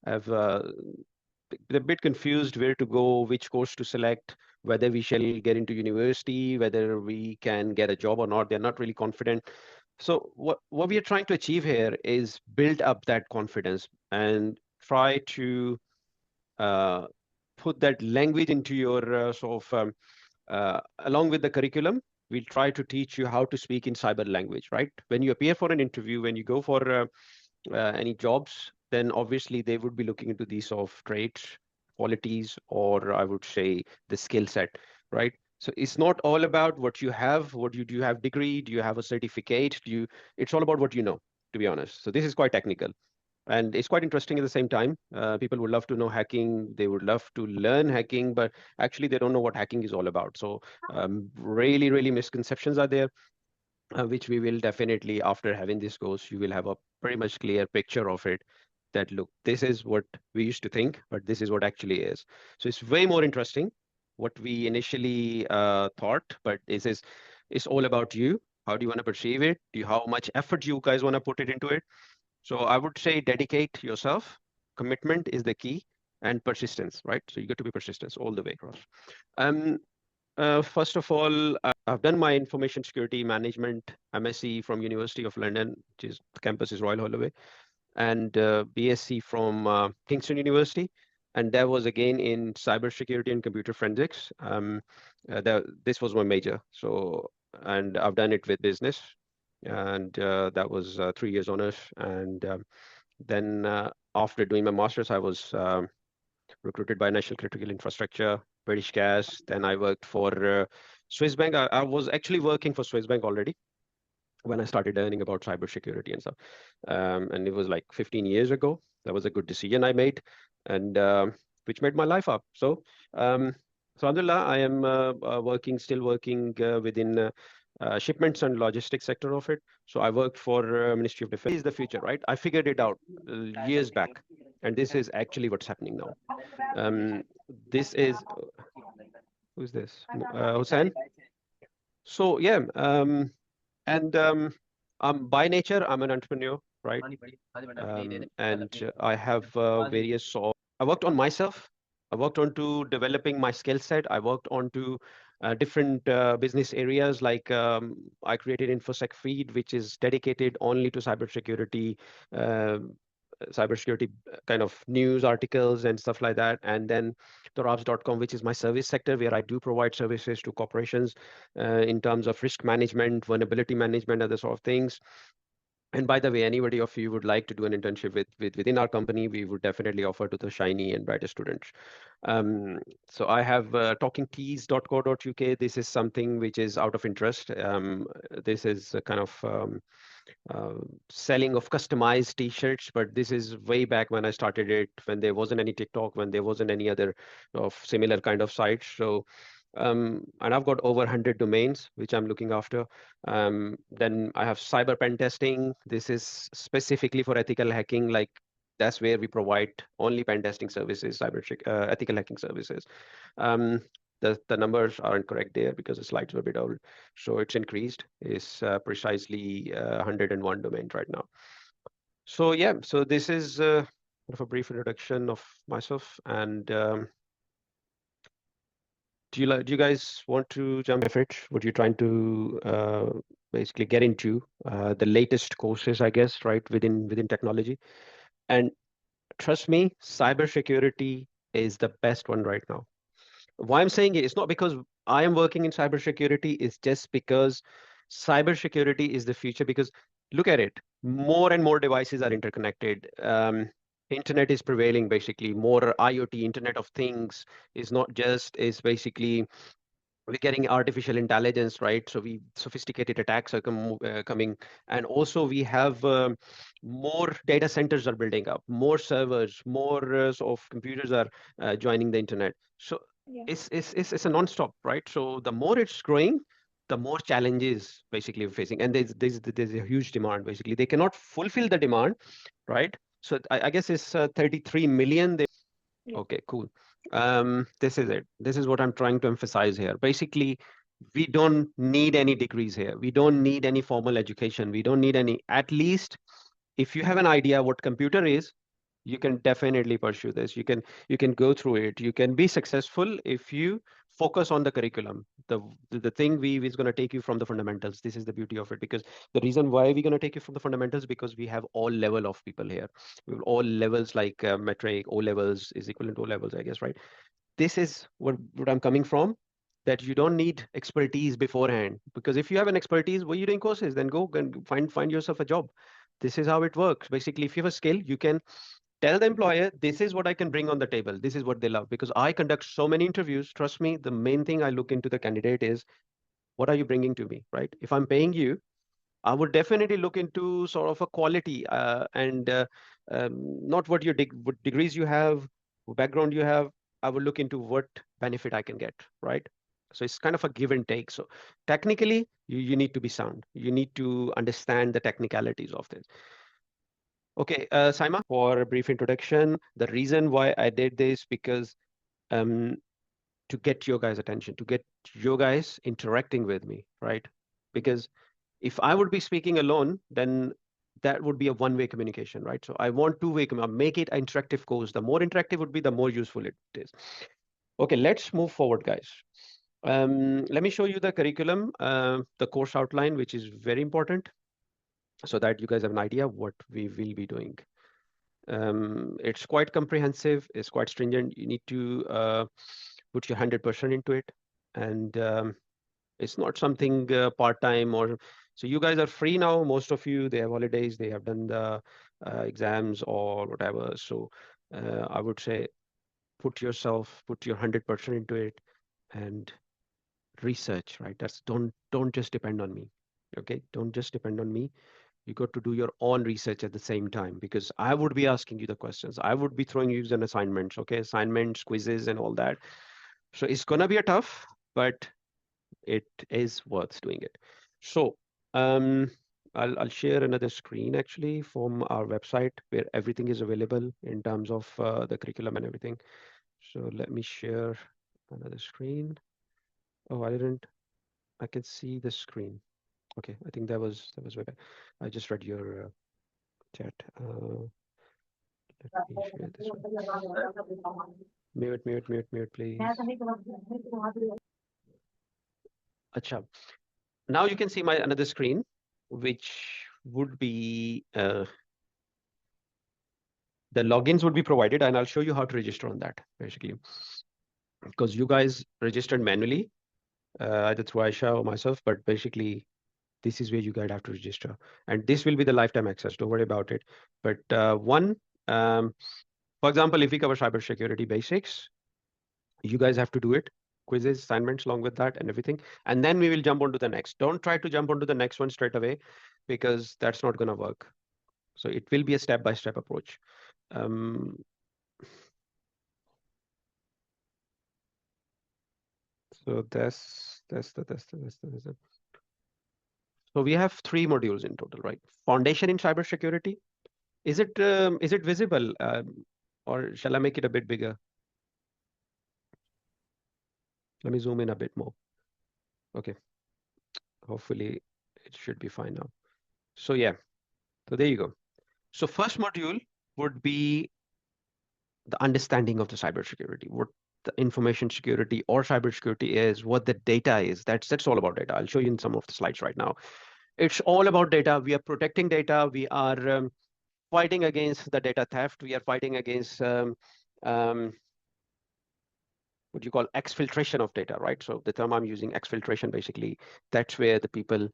have they're a bit confused where to go, which course to select, whether we shall get into university, whether we can get a job or not. They're not really confident. So what we are trying to achieve here is build up that confidence and try to uh, put that language into your along with the curriculum. We'll try to teach you how to speak in cyber language, right? When you appear for an interview, when you go for any jobs, then obviously they would be looking into these sort of traits, qualities, or I would say the skill set, right? So it's not all about what you have, what you do you have degree, do you have a certificate, it's all about what you know, to be honest. So this is quite technical. And it's quite interesting at the same time. People would love to know hacking. They would love to learn hacking, but actually they don't know what hacking is all about. So really, really misconceptions are there, which we will definitely, after having this course, you will have a pretty much clear picture of it. That look, this is what we used to think, but this is what actually is. So it's way more interesting what we initially thought, but it's all about you. How do you want to perceive it? How much effort you guys want to put it into it? So I would say dedicate yourself. Commitment is the key, and persistence, right? So you got to be persistent all the way across. Um, First of all, I've done my information security management MSc from University of London, which is the campus is Royal Holloway, and BSc from Kingston University. And that was again in cybersecurity and computer forensics. This was my major. So, and I've done it with business, and that was 3 years honors. And then after doing my master's, I was recruited by National Critical Infrastructure, British Gas. Then I worked for Swiss Bank. I was actually working for Swiss Bank already when I started learning about cybersecurity and stuff. And it was like 15 years ago. That was a good decision I made, and which made my life up. So Alhamdulillah, I am still working within shipments and logistics sector of it. So I worked for Ministry of Defense. This is the future, right? I figured it out years back, and this is actually what's happening now. This is who's this? Hussein. So yeah, and by nature, I'm an entrepreneur, right? And I have various sort. I worked on myself. I worked on to developing my skill set. I worked on to different business areas like I created InfoSec feed, which is dedicated only to cybersecurity, cybersecurity kind of news articles and stuff like that. And then therabs.com, which is my service sector, where I do provide services to corporations in terms of risk management, vulnerability management, other sort of things. And by the way, anybody of you would like to do an internship within our company, we would definitely offer to the shiny and brighter students. So I have talkingkeys.co.uk. This is something which is out of interest. This is a kind of uh, selling of customized t-shirts, but this is way back when I started it, when there wasn't any TikTok, when there wasn't any other of similar kind of sites. So and I've got over 100 domains which I'm looking after. Then I have cyber pen testing. This is specifically for ethical hacking. Like that's where we provide only pen testing services, ethical hacking services. Um, the numbers aren't correct there because the slides were a bit old. So it's increased. It's precisely 101 domains right now. So yeah, so this is sort of a brief introduction of myself. And do you guys want to jump in it? What you're trying to basically get into the latest courses, I guess, right, within technology. And trust me, cybersecurity is the best one right now. Why I'm saying it's not because I am working in cybersecurity, it's just because cybersecurity is the future. Because look at it, more and more devices are interconnected. Internet is prevailing basically. More IoT, Internet of Things, is basically we're getting artificial intelligence, right? So we sophisticated attacks are coming, and also we have more data centers are building up, more servers, more sort of computers are joining the internet. So Yeah. it's a non-stop, right? So the more it's growing, the more challenges basically we're facing, and there's a huge demand. Basically, they cannot fulfill the demand, right? So I guess it's 33 million. Yeah. Okay, cool. This is it. This is what I'm trying to emphasize here. Basically, we don't need any degrees here. We don't need any formal education. We don't need any, at least if you have an idea what computer is, You can definitely pursue this. You can go through it. You can be successful if you focus on the curriculum. The thing we is going to take you from the fundamentals. This is the beauty of it, because the reason why we're going to take you from the fundamentals, because we have all level of people here. We have all levels, like metric. O levels is equivalent to O levels, I guess, right? This is what I'm coming from, that you don't need expertise beforehand, because if you have an expertise, what are you doing courses? Then go and find yourself a job. This is how it works. Basically, if you have a skill, you can tell the employer, this is what I can bring on the table. This is what they love. Because I conduct so many interviews. Trust me, the main thing I look into the candidate is, what are you bringing to me, right? If I'm paying you, I would definitely look into sort of a quality, and not what degrees you have, what background you have. I would look into what benefit I can get, right? So it's kind of a give and take. So technically, you need to be sound. You need to understand the technicalities of this. Okay, Saima, for a brief introduction, the reason why I did this, because um, to get your guys' attention, to get you guys interacting with me, right? Because if I would be speaking alone, then that would be a one-way communication, right? So I want two-way, make it an interactive course. The more interactive would be, the more useful it is. Okay, let's move forward, guys. Let me show you the curriculum, the course outline, which is very important, so that you guys have an idea what we will be doing. It's quite comprehensive, it's quite stringent. You need to put your 100% into it. And it's not something part-time or, so you guys are free now. Most of you, they have holidays, they have done the exams or whatever. So I would say put your 100% into it and research, right? Don't just depend on me. Okay, don't just depend on me. You got to do your own research at the same time, because I would be asking you the questions. I would be throwing you an assignments, okay? Assignments, quizzes, and all that. So it's gonna be a tough, but it is worth doing it. So um, I'll share another screen actually from our website, where everything is available in terms of the curriculum and everything. So let me share another screen. Oh, I can see the screen. Okay, I think that was way back. I just read your chat. Let me share this one. Mute, mute, mute, mute, please. Acha. Now you can see my another screen, which would be the logins would be provided, and I'll show you how to register on that, basically. Because you guys registered manually, either through Aisha or myself, but basically this is where you guys have to register. And this will be the lifetime access, don't worry about it. But um, for example, if we cover cybersecurity basics, you guys have to do it, quizzes, assignments along with that and everything, and then we will jump onto the next. Don't try to jump onto the next one straight away, because that's not going to work. So it will be a step-by-step approach. um, so that's the. So we have three modules in total, right? Foundation in cybersecurity. Is it visible, or shall I make it a bit bigger? Let me zoom in a bit more. Okay, hopefully it should be fine now. So yeah, so there you go. So first module would be the understanding of the cybersecurity, what the information security or cybersecurity is, what the data is. That's all about data. I'll show you in some of the slides right now. It's all about data. We are protecting data. We are fighting against the data theft. We are fighting against um, what you call exfiltration of data, right? So the term I'm using, exfiltration, basically, that's where the people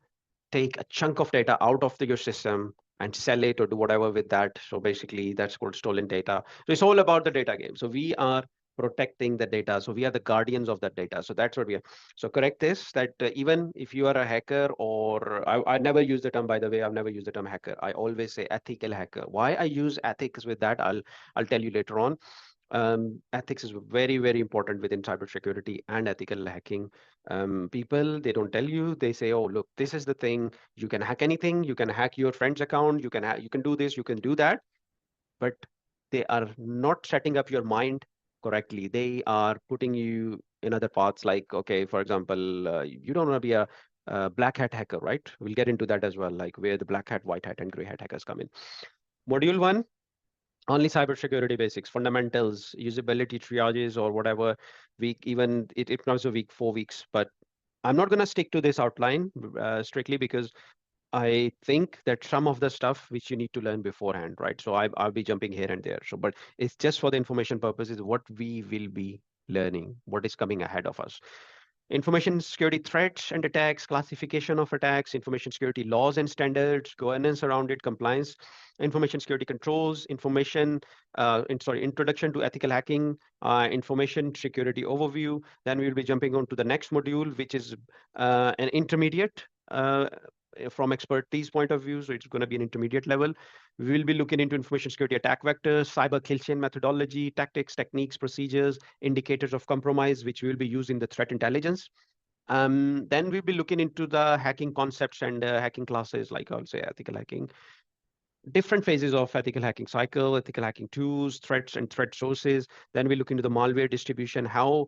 take a chunk of data out of your system and sell it or do whatever with that. So basically, that's called stolen data. So it's all about the data game. So we are protecting the data. So we are the guardians of that data. So that's what we are. So correct this, that even if you are a hacker, or I never use the term, by the way, I've never used the term hacker. I always say ethical hacker. Why I use ethics with that, I'll tell you later on. Ethics is very, very important within cybersecurity and ethical hacking. People, they don't tell you. They say, "Oh, look, this is the thing. You can hack anything. You can hack your friend's account. You can do this. You can do that." But they are not setting up your mind correctly. They are putting you in other paths. Like, okay, for example, you don't want to be a black hat hacker, right? We'll get into that as well, like where the black hat, white hat, and gray hat hackers come in. Module one, only cybersecurity basics, fundamentals, usability triages, or whatever week, even it comes a week, 4 weeks. But I'm not going to stick to this outline strictly, because I think that some of the stuff which you need to learn beforehand, right? So I'll be jumping here and there. So, but it's just for the information purposes, what we will be learning, what is coming ahead of us. Information security threats and attacks, classification of attacks, information security laws and standards, governance around it, compliance, information security controls, introduction to ethical hacking, information security overview. Then we will be jumping on to the next module, which is an intermediate from expertise point of view. So it's going to be an intermediate level. We will be looking into information security attack vectors, cyber kill chain methodology, tactics, techniques, procedures, indicators of compromise, which we will be using the threat intelligence. Then we'll be looking into the hacking concepts and hacking classes, like I'll say ethical hacking, different phases of ethical hacking cycle, ethical hacking tools, threats and threat sources. Then we look into the malware distribution, how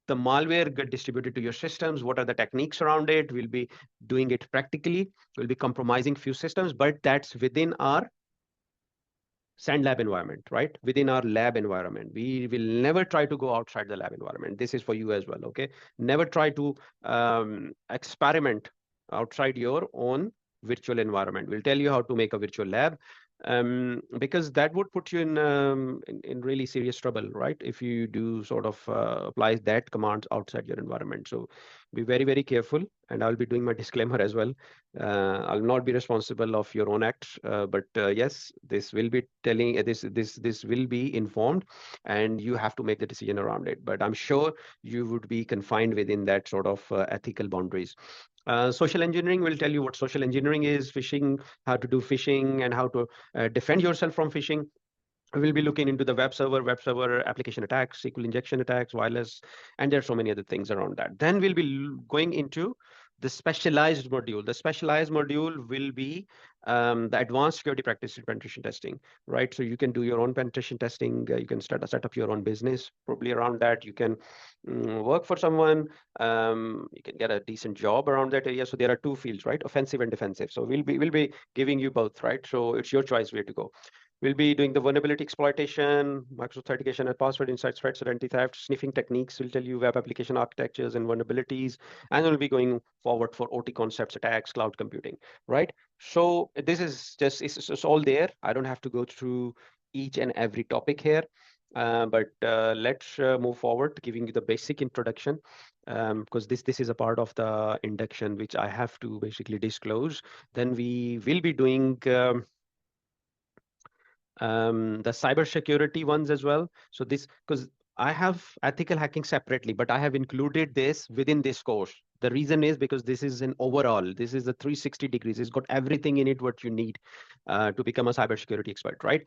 the malware get distributed to your systems, what are the techniques around it. We'll be doing it practically. We'll be compromising few systems, but that's within our sand lab environment, right? Within our lab environment. We will never try to go outside the lab environment. This is for you as well, okay? Never try to experiment outside your own virtual environment. We'll tell you how to make a virtual lab, because that would put you in really serious trouble, right? If you do sort of apply that commands outside your environment. So be very, very careful. And I'll be doing my disclaimer as well. I'll not be responsible of your own acts, but yes, this will be telling this will be informed, and you have to make the decision around it. But I'm sure you would be confined within that sort of ethical boundaries. Social engineering will tell you what social engineering is, phishing, how to do phishing, and how to defend yourself from phishing. We'll be looking into the web server application attacks, SQL injection attacks, wireless, and there are so many other things around that. Then we'll be going into the specialized module. The specialized module will be the advanced security practices penetration testing, right? So you can do your own penetration testing. You can set up your own business probably around that. You can work for someone. You can get a decent job around that area. So there are two fields, right? Offensive and defensive. So we'll be giving you both, right? So it's your choice where to go. We'll be doing the vulnerability exploitation, Microsoft authentication and password insights, threats, identity theft, sniffing techniques. We'll tell you web application architectures and vulnerabilities. And we'll be going forward for OT concepts, attacks, cloud computing, right? So this is just, it's all there. I don't have to go through each and every topic here. But let's move forward, giving you the basic introduction, because this is a part of the induction, which I have to basically disclose. Then we will be doing the cybersecurity ones as well. So this, because I have ethical hacking separately, but I have included this within this course. The reason is because this is an overall, this is the 360 degrees. It's got everything in it what you need to become a cybersecurity expert, right?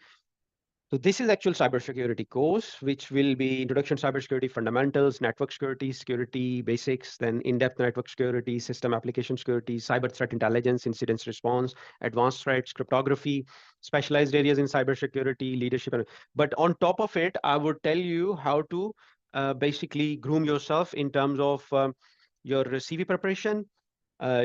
So this is actual cybersecurity course, which will be introduction to cybersecurity fundamentals, network security, security basics, then in-depth network security, system application security, cyber threat intelligence, incidents response, advanced threats, cryptography, specialized areas in cybersecurity, leadership. But on top of it, I would tell you how to basically groom yourself in terms of your CV preparation,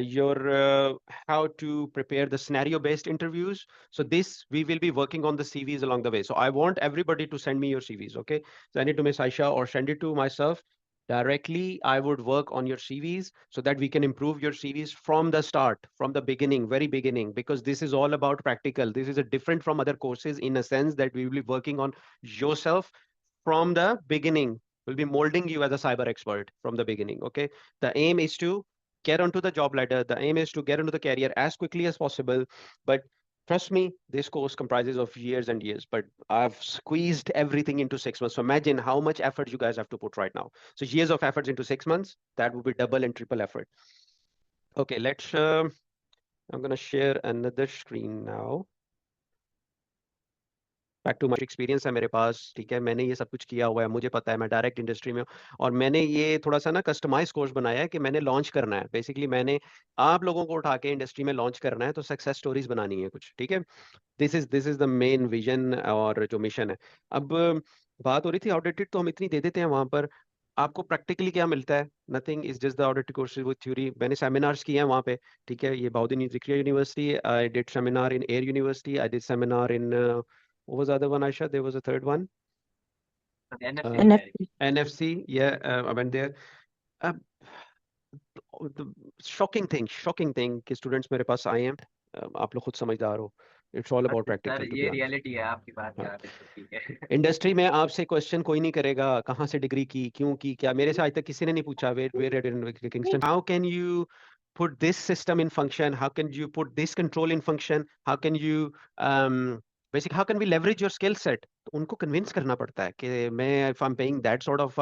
your how to prepare the scenario-based interviews. So this, we will be working on the CVs along the way. So I want everybody to send me your CVs, okay? Send it to Miss Aisha or send it to myself directly. I would work on your CVs so that we can improve your CVs from the start, from the beginning, very beginning, because this is all about practical. This is a different from other courses in a sense that we will be working on yourself from the beginning. We'll be molding you as a cyber expert from the beginning, okay? The aim is to get onto the job ladder. The aim is to get into the career as quickly as possible. But trust me, this course comprises of years and years, but I've squeezed everything into 6 months. So imagine how much effort you guys have to put right now. So years of efforts into 6 months, that would be double and triple effort. Okay, I'm gonna share another screen now. Back to my experience है मेरे पास, ठीक है, मैंने ये सब कुछ किया हुआ है, मुझे पता है, मैं डायरेक्ट इंडस्ट्री में हूँ। और मैंने ये थोड़ा सा ना कस्टमाइज कोर्स बनाया है कि मैंने लॉन्च करना है, बेसिकली मैंने आप लोगों को उठा के इंडस्ट्री में लॉन्च करना है, तो सक्सेस स्टोरीज बनानी है कुछ, ठीक है। This is the main vision और जो मिशन है। अब बात हो रही थी आउटडेटेड, तो हम इतनी दे देते हैं वहां पर, आपको प्रैक्टिकली क्या मिलता है? Nothing is just the audited courses with theory. मैंने सेमिनार्स किए हैं वहां पे, ठीक है, ये Bahauddin Zakariya university, I did seminar in air university, I did seminar in What was the other one, Aisha? There was a third one. NFC. NFC. Yeah, I went there. Uh, the shocking thing कि students मेरे पास आए हैं. आप लोग खुद समझदार हो. It's all about practical, to be honest. हाँ. इंडस्ट्री में आपसे क्वेश्चन कोई नहीं करेगा कहाँ से डिग्री की क्यों की क्या मेरे से आज तक किसी ने नहीं पूछा where Kingston how can you put this system in function, how can you put this control in function, how can you basically how can we leverage your skill set. तो उनको कन्विंस करना पड़ता है कि मैं if I'm paying that sort of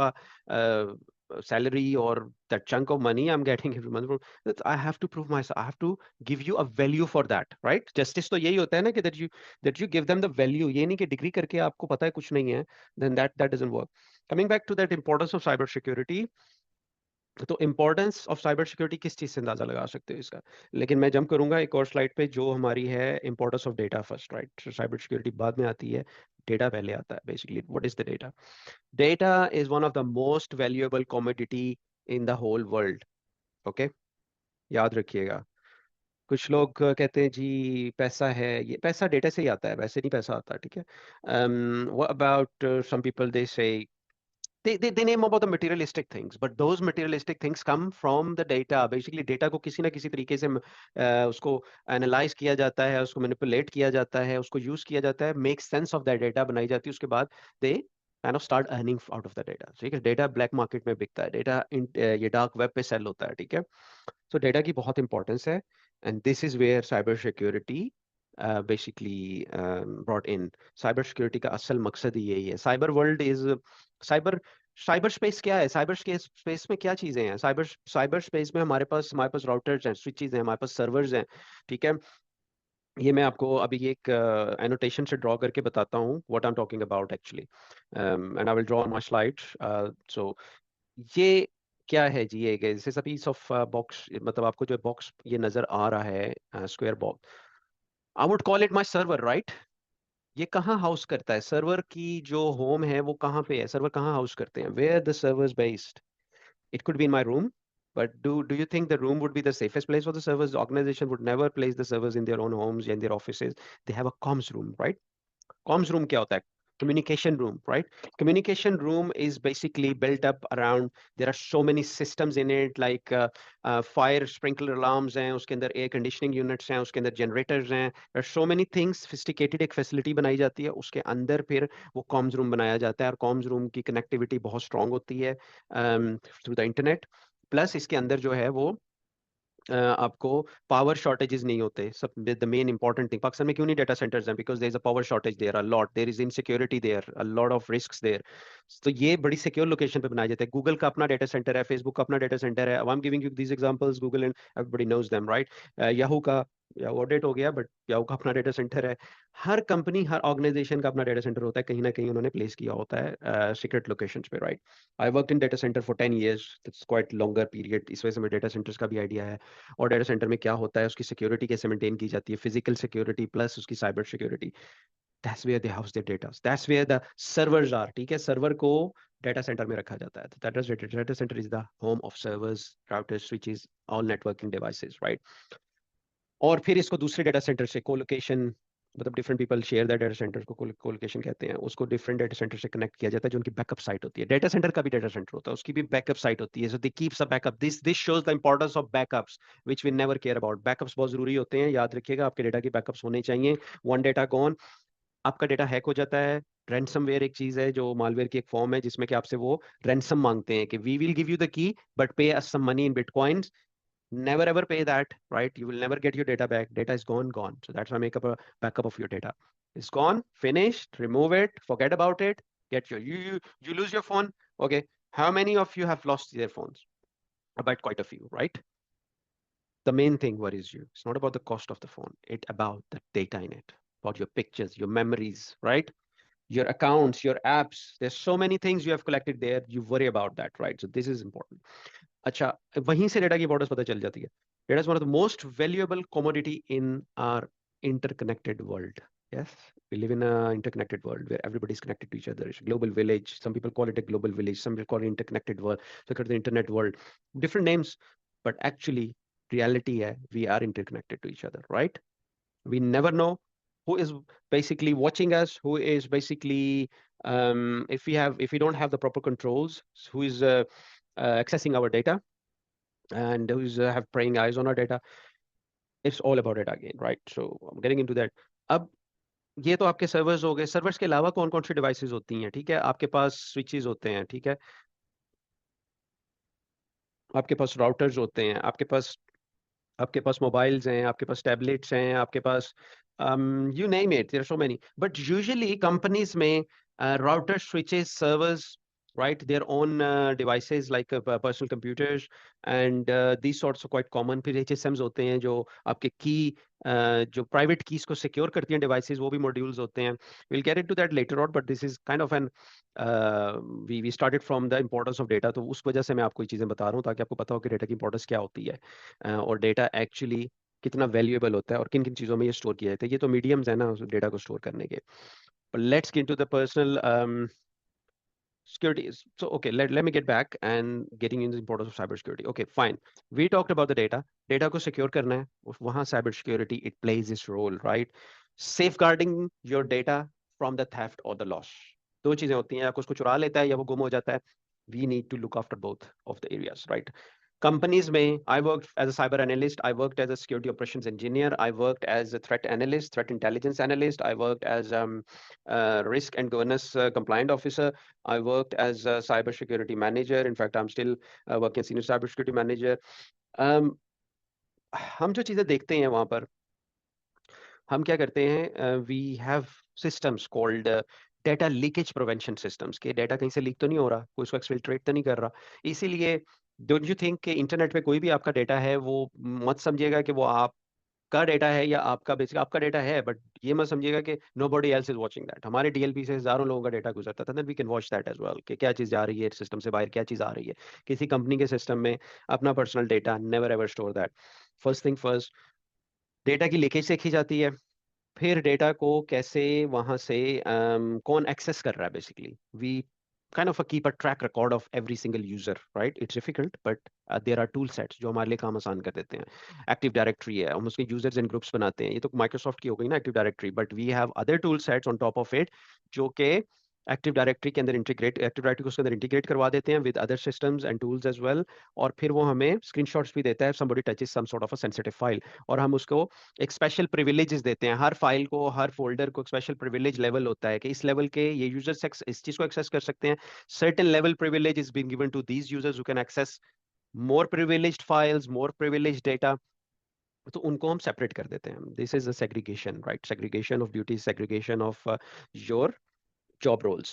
salary or that chunk of money I'm getting every month, that I have to prove myself, I have to give you a value for that, right? Justice तो यही होता है ना कि that you give them the value. ये नहीं कि degree करके आपको पता है कुछ नहीं है, then that doesn't work. Coming back to that importance of cyber security, तो इम्पोर्टेंस ऑफ साइबर सिक्योरिटी किस चीज से अंदाजा लगा सकते हो इसका. लेकिन मैं जंप करूंगा एक और स्लाइड पे जो हमारी है importance of data first, right? Cyber security बाद में आती है, डेटा पहले आता है. Basically what is the data? Data is one of the most valuable commodity in the whole world. Okay, याद रखिएगा. कुछ लोग कहते हैं जी पैसा है, ये पैसा डेटा से ही आता है, वैसे नहीं पैसा आता, ठीक है. What about some people they say they name about the materialistic things, but those materialistic things come from the data. Basically data को किसी ना किसी तरीके से उसको एनालाइज किया जाता है, उसको मैनिपुलेट किया जाता है, उसको यूज किया जाता है, make sense of that data बनाई जाती है, उसके बाद they kind of start earning out of the data. ठीक है, डेटा ब्लैक मार्केट में बिकता है, डेटा ये डार्क वेब पे सेल होता है, ठीक है. सो डेटा की बहुत इंपॉर्टेंस है, and this is where cyber security basically brought in. Cyber security का असल मकसद ही यही है. Cyber world is cyber cyber space क्या है? साइबर स्पेस में क्या चीजें हैं? साइबर साइबर स्पेस में हमारे पास राउटर्स हैं, स्विचेस हैं, हमारे पास सर्वर्स हैं, ठीक है. ये मैं आपको अभी एक एनोटेशन से ड्रॉ करके बताता हूँ what I am talking about actually, and I will draw on my slides. So ये क्या है जी? ये दिस पीस ऑफ बॉक्स, मतलब आपको जो बॉक्स ये नजर आ रहा है square box, I would call it my server, right? ये कहाँ हाउस करता है? सर्वर की जो होम है वो कहाँ पे है? सर्वर कहाँ हाउस करते हैं? Where the servers based? It could be in my room, but do you think the room would be the safest place for the servers? The organization would never place the servers in their own homes and their offices. They have a comms room, right? Comms room क्या होता है? Communication room, right? Communication room is basically built up around, there are so many systems in it, like fire sprinkler alarms हैं, उसके अंदर air conditioning units हैं, उसके अंदर generators हैं. There are so many things. Sophisticated एक facility बनाई जाती है, उसके अंदर फिर वो comms room बनाया जाता है, और comms room की connectivity बहुत strong होती है through the internet. प्लस इसके अंदर जो है वो आपको पावर शॉर्टेजेस नहीं होते. सब the main important thing, Pakistan में क्यों नहीं डेटा सेंटर्स हैं? Because there is a power shortage there, a lot, there is insecurity there, a lot of risks there. तो ये बड़ी सिक्योर लोकेशन पे बनाए जाते हैं. गूगल का अपना डेटा सेंटर है, फेसबुक का अपना डेटा सेंटर है. I am giving you these examples, Google and everybody knows them, right? Yahoo का, या ऑडिट हो गया, बट याहू का अपना डेटा सेंटर है. हर कंपनी, हर ऑर्गेनाइजेशन का अपना डेटा सेंटर होता है, कहीं ना कहीं उन्होंने प्लेस किया होता है सीक्रेट लोकेशंस पे, right? I work in data centre for 10 years, that's quite longer period. इस वजह से मुझे डेटा सेंटर्स का भी आइडिया है. और डेटा सेंटर में क्या होता है, उसकी सिक्योरिटी कैसे मेंटेन की जाती है, फिजिकल सिक्योरिटी प्लस उसकी cyber security. That's where they house their data, that's where the servers are. ठीक है, सर्वर को डेटा सेंटर में रखा जाता है. Data centre is the home of servers, routers, switches, all networking devices, right? और फिर इसको दूसरे डेटा सेंटर से कोलोकेशन, मतलब different people share that data centre को कोलोकेशन कहते हैं, उसको डिफरेंट डेटा सेंटर से कनेक्ट किया जाता है, जो उनकी बैकअप साइट होती है. डेटा सेंटर का भी डेटा सेंटर होता है, उसकी भी बैकअप साइट होती है. So they keeps a backup. This shows the importance of backups which we never care about. Backups बहुत जरूरी होते हैं, याद रखिएगा, आपके डेटा की बैकअप्स होने चाहिए. वन डेटा गॉन, आपका डेटा हैक हो जाता है. रैंसमवेयर एक चीज है, जो मालवेयर की एक फॉर्म है, जिसमें कि आपसे वो रैंसम मांगते हैं कि we will give you the key but pay us some money in bitcoins. Never ever pay that, right? You will never get your data back. Data is gone. So that's why I make up a backup of your data. It's gone, finished, remove it, forget about it. Get your you lose your phone. Okay. How many of you have lost their phones? About quite a few, right? The main thing worries you. It's not about the cost of the phone. It's about the data in it, about your pictures, your memories, right? Your accounts, your apps. There's so many things you have collected there. You worry about that, right? So this is important. अच्छा, वहीं से data की importance पता चल जाती है. Data is one of the most valuable commodity in our interconnected world. Yes, we live in an interconnected world where everybody is connected to each other. It's a global village. Some people call it a global village. Some people call it interconnected world. So called the internet world. Different names, but actually, reality है we are interconnected to each other, right? We never know who is basically watching us, who is basically if we don't have the proper controls, who is accessing our data, and who's have praying eyes on our data. It's all about data again, right? So I'm getting into that. अब ये तो आपके servers हो गए। Servers के अलावा कौन कौन सी डिवाइसेस होती हैं, ठीक है? आपके पास स्विचेस होते हैं, ठीक है? आपके पास राउटर्स होते हैं, आपके पास मोबाइल्स हैं, आपके पास टैबलेट्स हैं, आपके पास you name it, there are so many, but usually companies में router switches servers, right, their own devices like personal computers, and these sorts are quite common. फिर HSMs होते हैं जो आपके की जो प्राइवेट कीज को सिक्योर करती हैं डिवाइसेस, वो भी मॉड्यूल्स होते हैं. we'll get into that later on, but this is kind of an we started from the importance of data, तो उस वजह से मैं आपको ये चीज़ें बता रहा हूँ ताकि आपको पता हो कि डेटा की इंपॉर्टेंस क्या होती है, और डेटा एक्चुअली कितना वैल्यूएबल होता है और किन किन चीज़ों में ये स्टोर किया जाता है. ये तो मीडियम्स है ना डेटा को स्टोर करने के. Let's get to the personal security is so okay. Let me get back and getting into the importance of cybersecurity. Okay, fine. We talked about the data को secure करना है, वहाँ cybersecurity it plays its role, right? Safeguarding your data from the theft or the loss. दो चीजें होती हैं, या उसको चुरा लेता है या वो गुम हो जाता है. We need to look after both of the areas, right? Companies may, I worked as a cyber analyst, I worked as a security operations engineer, I worked as a threat analyst, threat intelligence analyst, I worked as risk and governance compliant officer, I worked as a cybersecurity manager. In fact, I'm still working as senior cybersecurity manager. हम जो चीज़ें देखते हैं वहाँ पर, हम क्या करते हैं, we have systems called data leakage prevention systems, के डेटा कहीं से लीक तो नहीं हो रहा, कोई उसको एक्सफिल्ट्रेट तो नहीं कर रहा. इसीलिए डोंट यू थिंक कि इंटरनेट पे कोई भी आपका डेटा है, वो मत समझिएगा कि वो आपका डेटा है या आपका बेसिक आपका डेटा है, बट ये मत समझिएगा कि nobody else is watching that. हमारे डीएलपी से हजारों लोगों का डेटा गुजरता था, then we can watch that as well कि क्या चीज़ जा रही है सिस्टम से बाहर, क्या चीज़ आ रही है. किसी कंपनी के सिस्टम में अपना personal data never ever store that. First thing first, data की लीकेज देखी जाती है. फिर डेटा को कैसे वहां से कौन एक्सेस कर रहा है, basically we kind of keep a track record of every single user, right? It's difficult, but there are tool sets जो हमारे लिए काम आसान कर देते हैं. एक्टिव डायरेक्टरी है, हम उसके यूजर्स एंड ग्रुप्स बनाते हैं, ये तो माइक्रोसॉफ्ट की हो गई ना active directory, but we have other tool sets on top of it जो कि एक्टिव डायरेक्टरी के अंदर इंटीग्रेट, एक्टिव डायरेक्टरी को उसके अंदर इंटीग्रेट करवा देते हैं with other systems and tools as well. और फिर वो हमें स्क्रीनशॉट्स भी देता है somebody touches some sort of a sensitive file, और हम उसको एक स्पेशल प्रिविलेजेस देते हैं. हर फाइल को, हर फोल्डर को स्पेशल प्रिविलेज लेवल होता है कि इस लेवल के ये यूजर्स इस चीज को एक्सेस कर सकते हैं. certain level privilege is being given to these users who can access more privileged files, more privileged data. तो उनको हम सेपरेट कर देते हैं. This is a segregation, right? Segregation of duty, segregation of your job roles.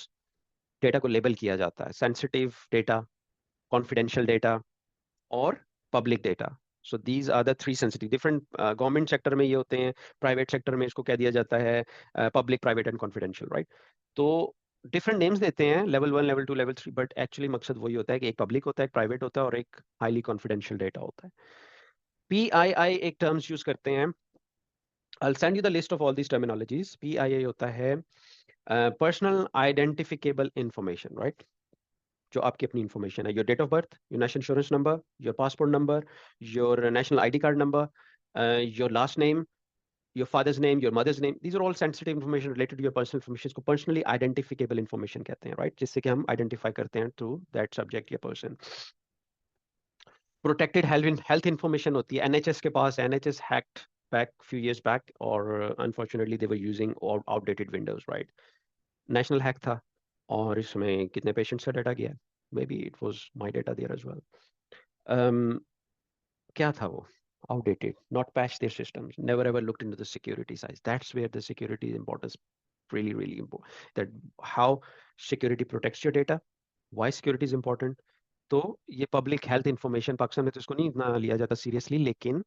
Data को label किया जाता है, सेंसिटिव डेटा, कॉन्फिडेंशियल डेटा और public data. So these are the three sensitive. Different government sector में ये होते हैं, प्राइवेट सेक्टर में इसको कह दिया जाता है public, private and confidential, right? तो डिफरेंट नेम्स देते हैं, level 1, level 2, level 3, but actually मकसद वही होता है कि एक पब्लिक होता है, एक प्राइवेट होता है और एक हाईली कॉन्फिडेंशियल डेटा होता है. PII एक टर्म्स यूज करते हैं. I'll send you the list of all these terminologies. PII होता है पर्सनल आइडेंटिफिकेबल इंफॉर्मेशन, राइट? जो आपकी अपनी इंफॉर्मेशन है, your date of birth, your national insurance number, your passport number, your national ID card number, your last name, your father's name, your mother's name. These are all sensitive information related to your personal information. इसको personally identifiable information कहते हैं, right? जिससे कि हम identify करते हैं to that subject या person. Protected health information होती है. NHS के पास, NHS hacked back few years back, or unfortunately they were using outdated Windows, right? National hack था और इसमें कितने patients का data गया? Maybe it was my data there as well. क्या था वो? Outdated, not patched their systems, never ever looked into the security size. That's where the security importance really, really important. That how security protects your data, why security is important. तो ये public health information Pakistan में तो इसको नहीं इतना लिया जाता seriously, लेकिन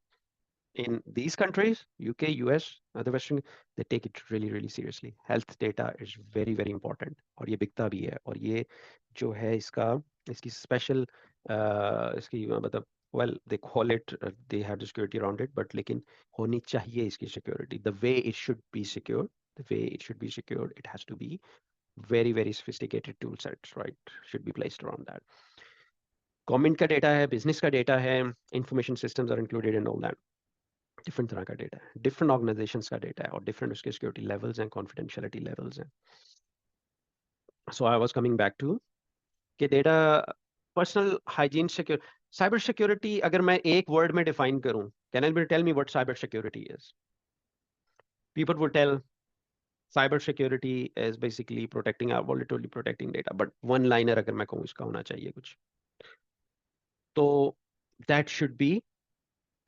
in these countries, UK, US, other Western, they take it really, really seriously. Health data is very, very important. और ये बिकता भी है. और ये जो है इसकी special इसकी मतलब well, they call it, they have the security around it, but लेकिन होनी चाहिए इसकी security. The way it should be secured, it has to be very, very sophisticated tool sets, right? Should be placed around that. Government का data है, business का data है, information systems are included in all that. Different तरह का data है, different organisations का data है, और डिफरेंट उसके सिक्योरिटी लेवल्स हैं, कॉन्फिडेंशियलिटी लेवल्स हैं. So I was coming back to कि data, personal hygiene, secure, cyber security अगर मैं एक वर्ड में डिफाइन करूं, can anybody tell me what cyber security is? People would tell cyber security is basically protecting our volatility, protecting data, but one liner अगर मैं कहूँ इसका होना चाहिए कुछ, तो that should be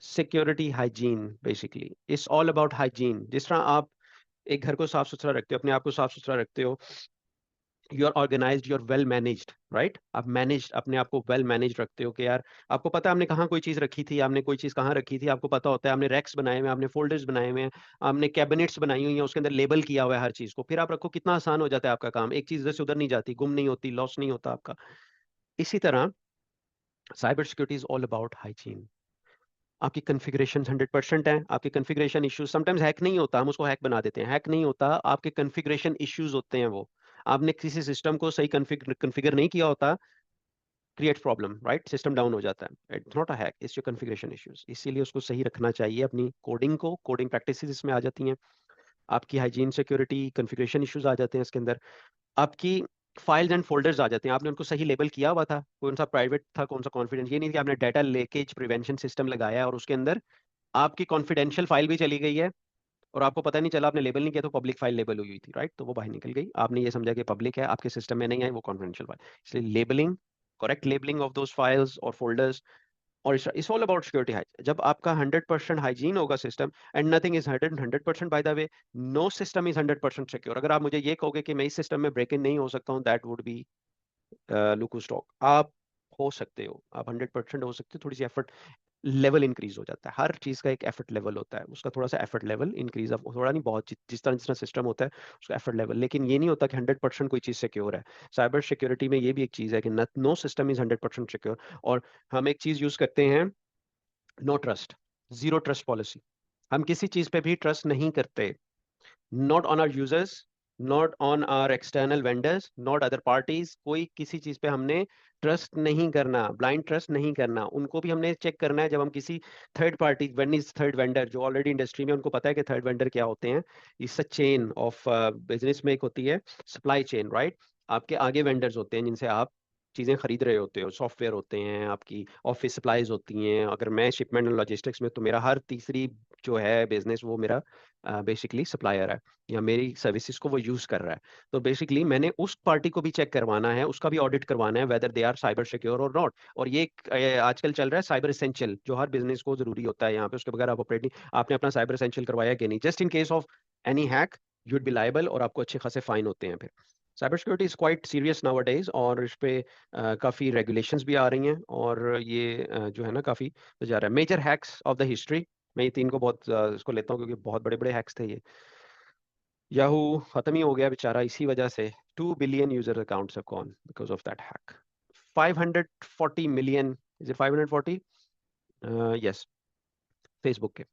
security hygiene. Basically it's all about hygiene. जिस तरह आप एक घर को साफ सुथरा रखते हो, अपने आप को साफ सुथरा रखते हो, you are organised, you are well managed, right? आप मैनेज, अपने आप को वेल मैनेज रखते हो कि यार आपको पता है आपने कहाँ कोई चीज रखी थी, आपने कोई चीज कहाँ रखी थी, आपको पता होता है, आपने रैक्स बनाए हुए हैं, आपने फोल्डर्स बनाए हुए हैं, आपने कैबिनेट्स बनाई हुई हैं, उसके अंदर लेबल किया हुआ है हर चीज को, फिर आप रखो, कितना आसान हो जाता है आपका काम, एक चीज इधर से उधर नहीं जाती, गुम नहीं होती, लॉस नहीं होता आपका. इसी तरह cyber security is all about hygiene. आपकी कॉन्फ़िगरेशन 100% है, आपके कॉन्फ़िगरेशन इश्यूज, समटाइम्स हैक नहीं होता, हम उसको हैक बना देते हैं, हैक नहीं होता, आपके कॉन्फ़िगरेशन इश्यूज होते हैं वो, आपने किसी सिस्टम को सही कॉन्फ़िगर नहीं किया होता, create problem, right? System down हो जाता है, it's not a hack, it's your configuration issues. इसीलिए उसको सही रखना चाहिए, अपनी कोडिंग को, कोडिंग प्रैक्टिसेस इसमें आ जाती हैं, आपकी हाइजीन, सिक्योरिटी, कॉन्फ़िगरेशन इश्यूज आ जाते हैं इसके अंदर, आपकी फाइल्स एंड फोल्डर्स आ जाते हैं, आपने उनको सही लेबल किया हुआ था, कौन सा प्राइवेट था, कौन सा कॉन्फिडेंस, ये नहीं कि आपने डाटा लीकेज प्रिवेंशन सिस्टम लगाया है और उसके अंदर आपकी कॉन्फिडेंशियल फाइल भी चली गई है और आपको पता नहीं चला, आपने लेबल नहीं किया, तो पब्लिक फाइल लेबल हुई थी, राइट? तो वो बाहर निकल गई, आपने ये समझा कि पब्लिक है, आपके सिस्टम में नहीं आई, वो कॉन्फिडेंशियल फाइल. इसलिए labelling, correct labelling of those files और फोल्डर्स, और it's all about security hygiene. जब आपका 100% हाइजीन होगा system, and nothing is 100% by the way, no system is 100% secure. अगर आप मुझे ये कहोगे कि मैं इस सिस्टम में ब्रेक इन नहीं हो सकता हूँ, दैट वुड बी लुकू स्टॉक. आप हो सकते हो, आप 100% हो सकते हो, थोड़ी सी एफर्ट लेवल इंक्रीज हो जाता है, हर चीज का एक एफर्ट लेवल होता है, उसका थोड़ा सा एफर्ट लेवल इंक्रीज, अब थोड़ा नहीं बहुत, जिस तरह सिस्टम होता है उसका एफर्ट लेवल, लेकिन ये नहीं होता कि 100% कोई चीज सिक्योर है. साइबर सिक्योरिटी में ये भी एक चीज है कि नो सिस्टम इज 100% सिक्योर. और हम एक चीज यूज करते हैं, no trust, zero trust policy. हम किसी चीज पे भी ट्रस्ट नहीं करते, not on our users, not on our external vendors, not other parties. कोई किसी चीज पे हमने ट्रस्ट नहीं करना, ब्लाइंड ट्रस्ट नहीं करना. उनको भी हमने चेक करना है जब हम किसी third party, when is third vendor, जो ऑलरेडी इंडस्ट्री में उनको पता है कि थर्ड वेंडर क्या होते हैं. इस चेन ऑफ बिजनेस में एक होती है सप्लाई चेन, राइट? आपके आगे वेंडर्स होते हैं जिनसे आप चीज़ें खरीद रहे होते हो, सॉफ्टवेयर होते हैं, आपकी ऑफिस सप्लाईज होती हैं. अगर मैं शिपमेंट एंड लॉजिस्टिक्स में, तो मेरा हर तीसरी जो है बिजनेस, वो मेरा बेसिकली सप्लायर है, या मेरी सर्विसेज को वो यूज कर रहा है. तो बेसिकली मैंने उस पार्टी को भी चेक करवाना है, उसका भी ऑडिट करवाना है, whether they are cyber secure और नॉट. और ये आजकल चल रहा है साइबर एसेंशियल, जो हर बिजनेस को जरूरी होता है यहाँ पे, उसके बगैर आप ऑपरेट नहीं. आपने अपना साइबर एसेंशियल करवाया कि नहीं, just in case of any hack you would B liable, और आपको अच्छे खासे फाइन होते हैं फिर. Cyber security is quite serious now days, और इस पे काफ़ी रेगुलेशंस भी आ रही हैं, और ये जो है ना काफ़ी जा रहा है. Major hacks of the history, मैं ये तीन को बहुत इसको लेता हूँ क्योंकि बहुत बड़े बड़े हैक्स थे ये. याहू खत्म ही हो गया बेचारा इसी वजह से, 2 billion user accounts have gone because of that hack. 540 million, is it 540? Yes, Facebook के.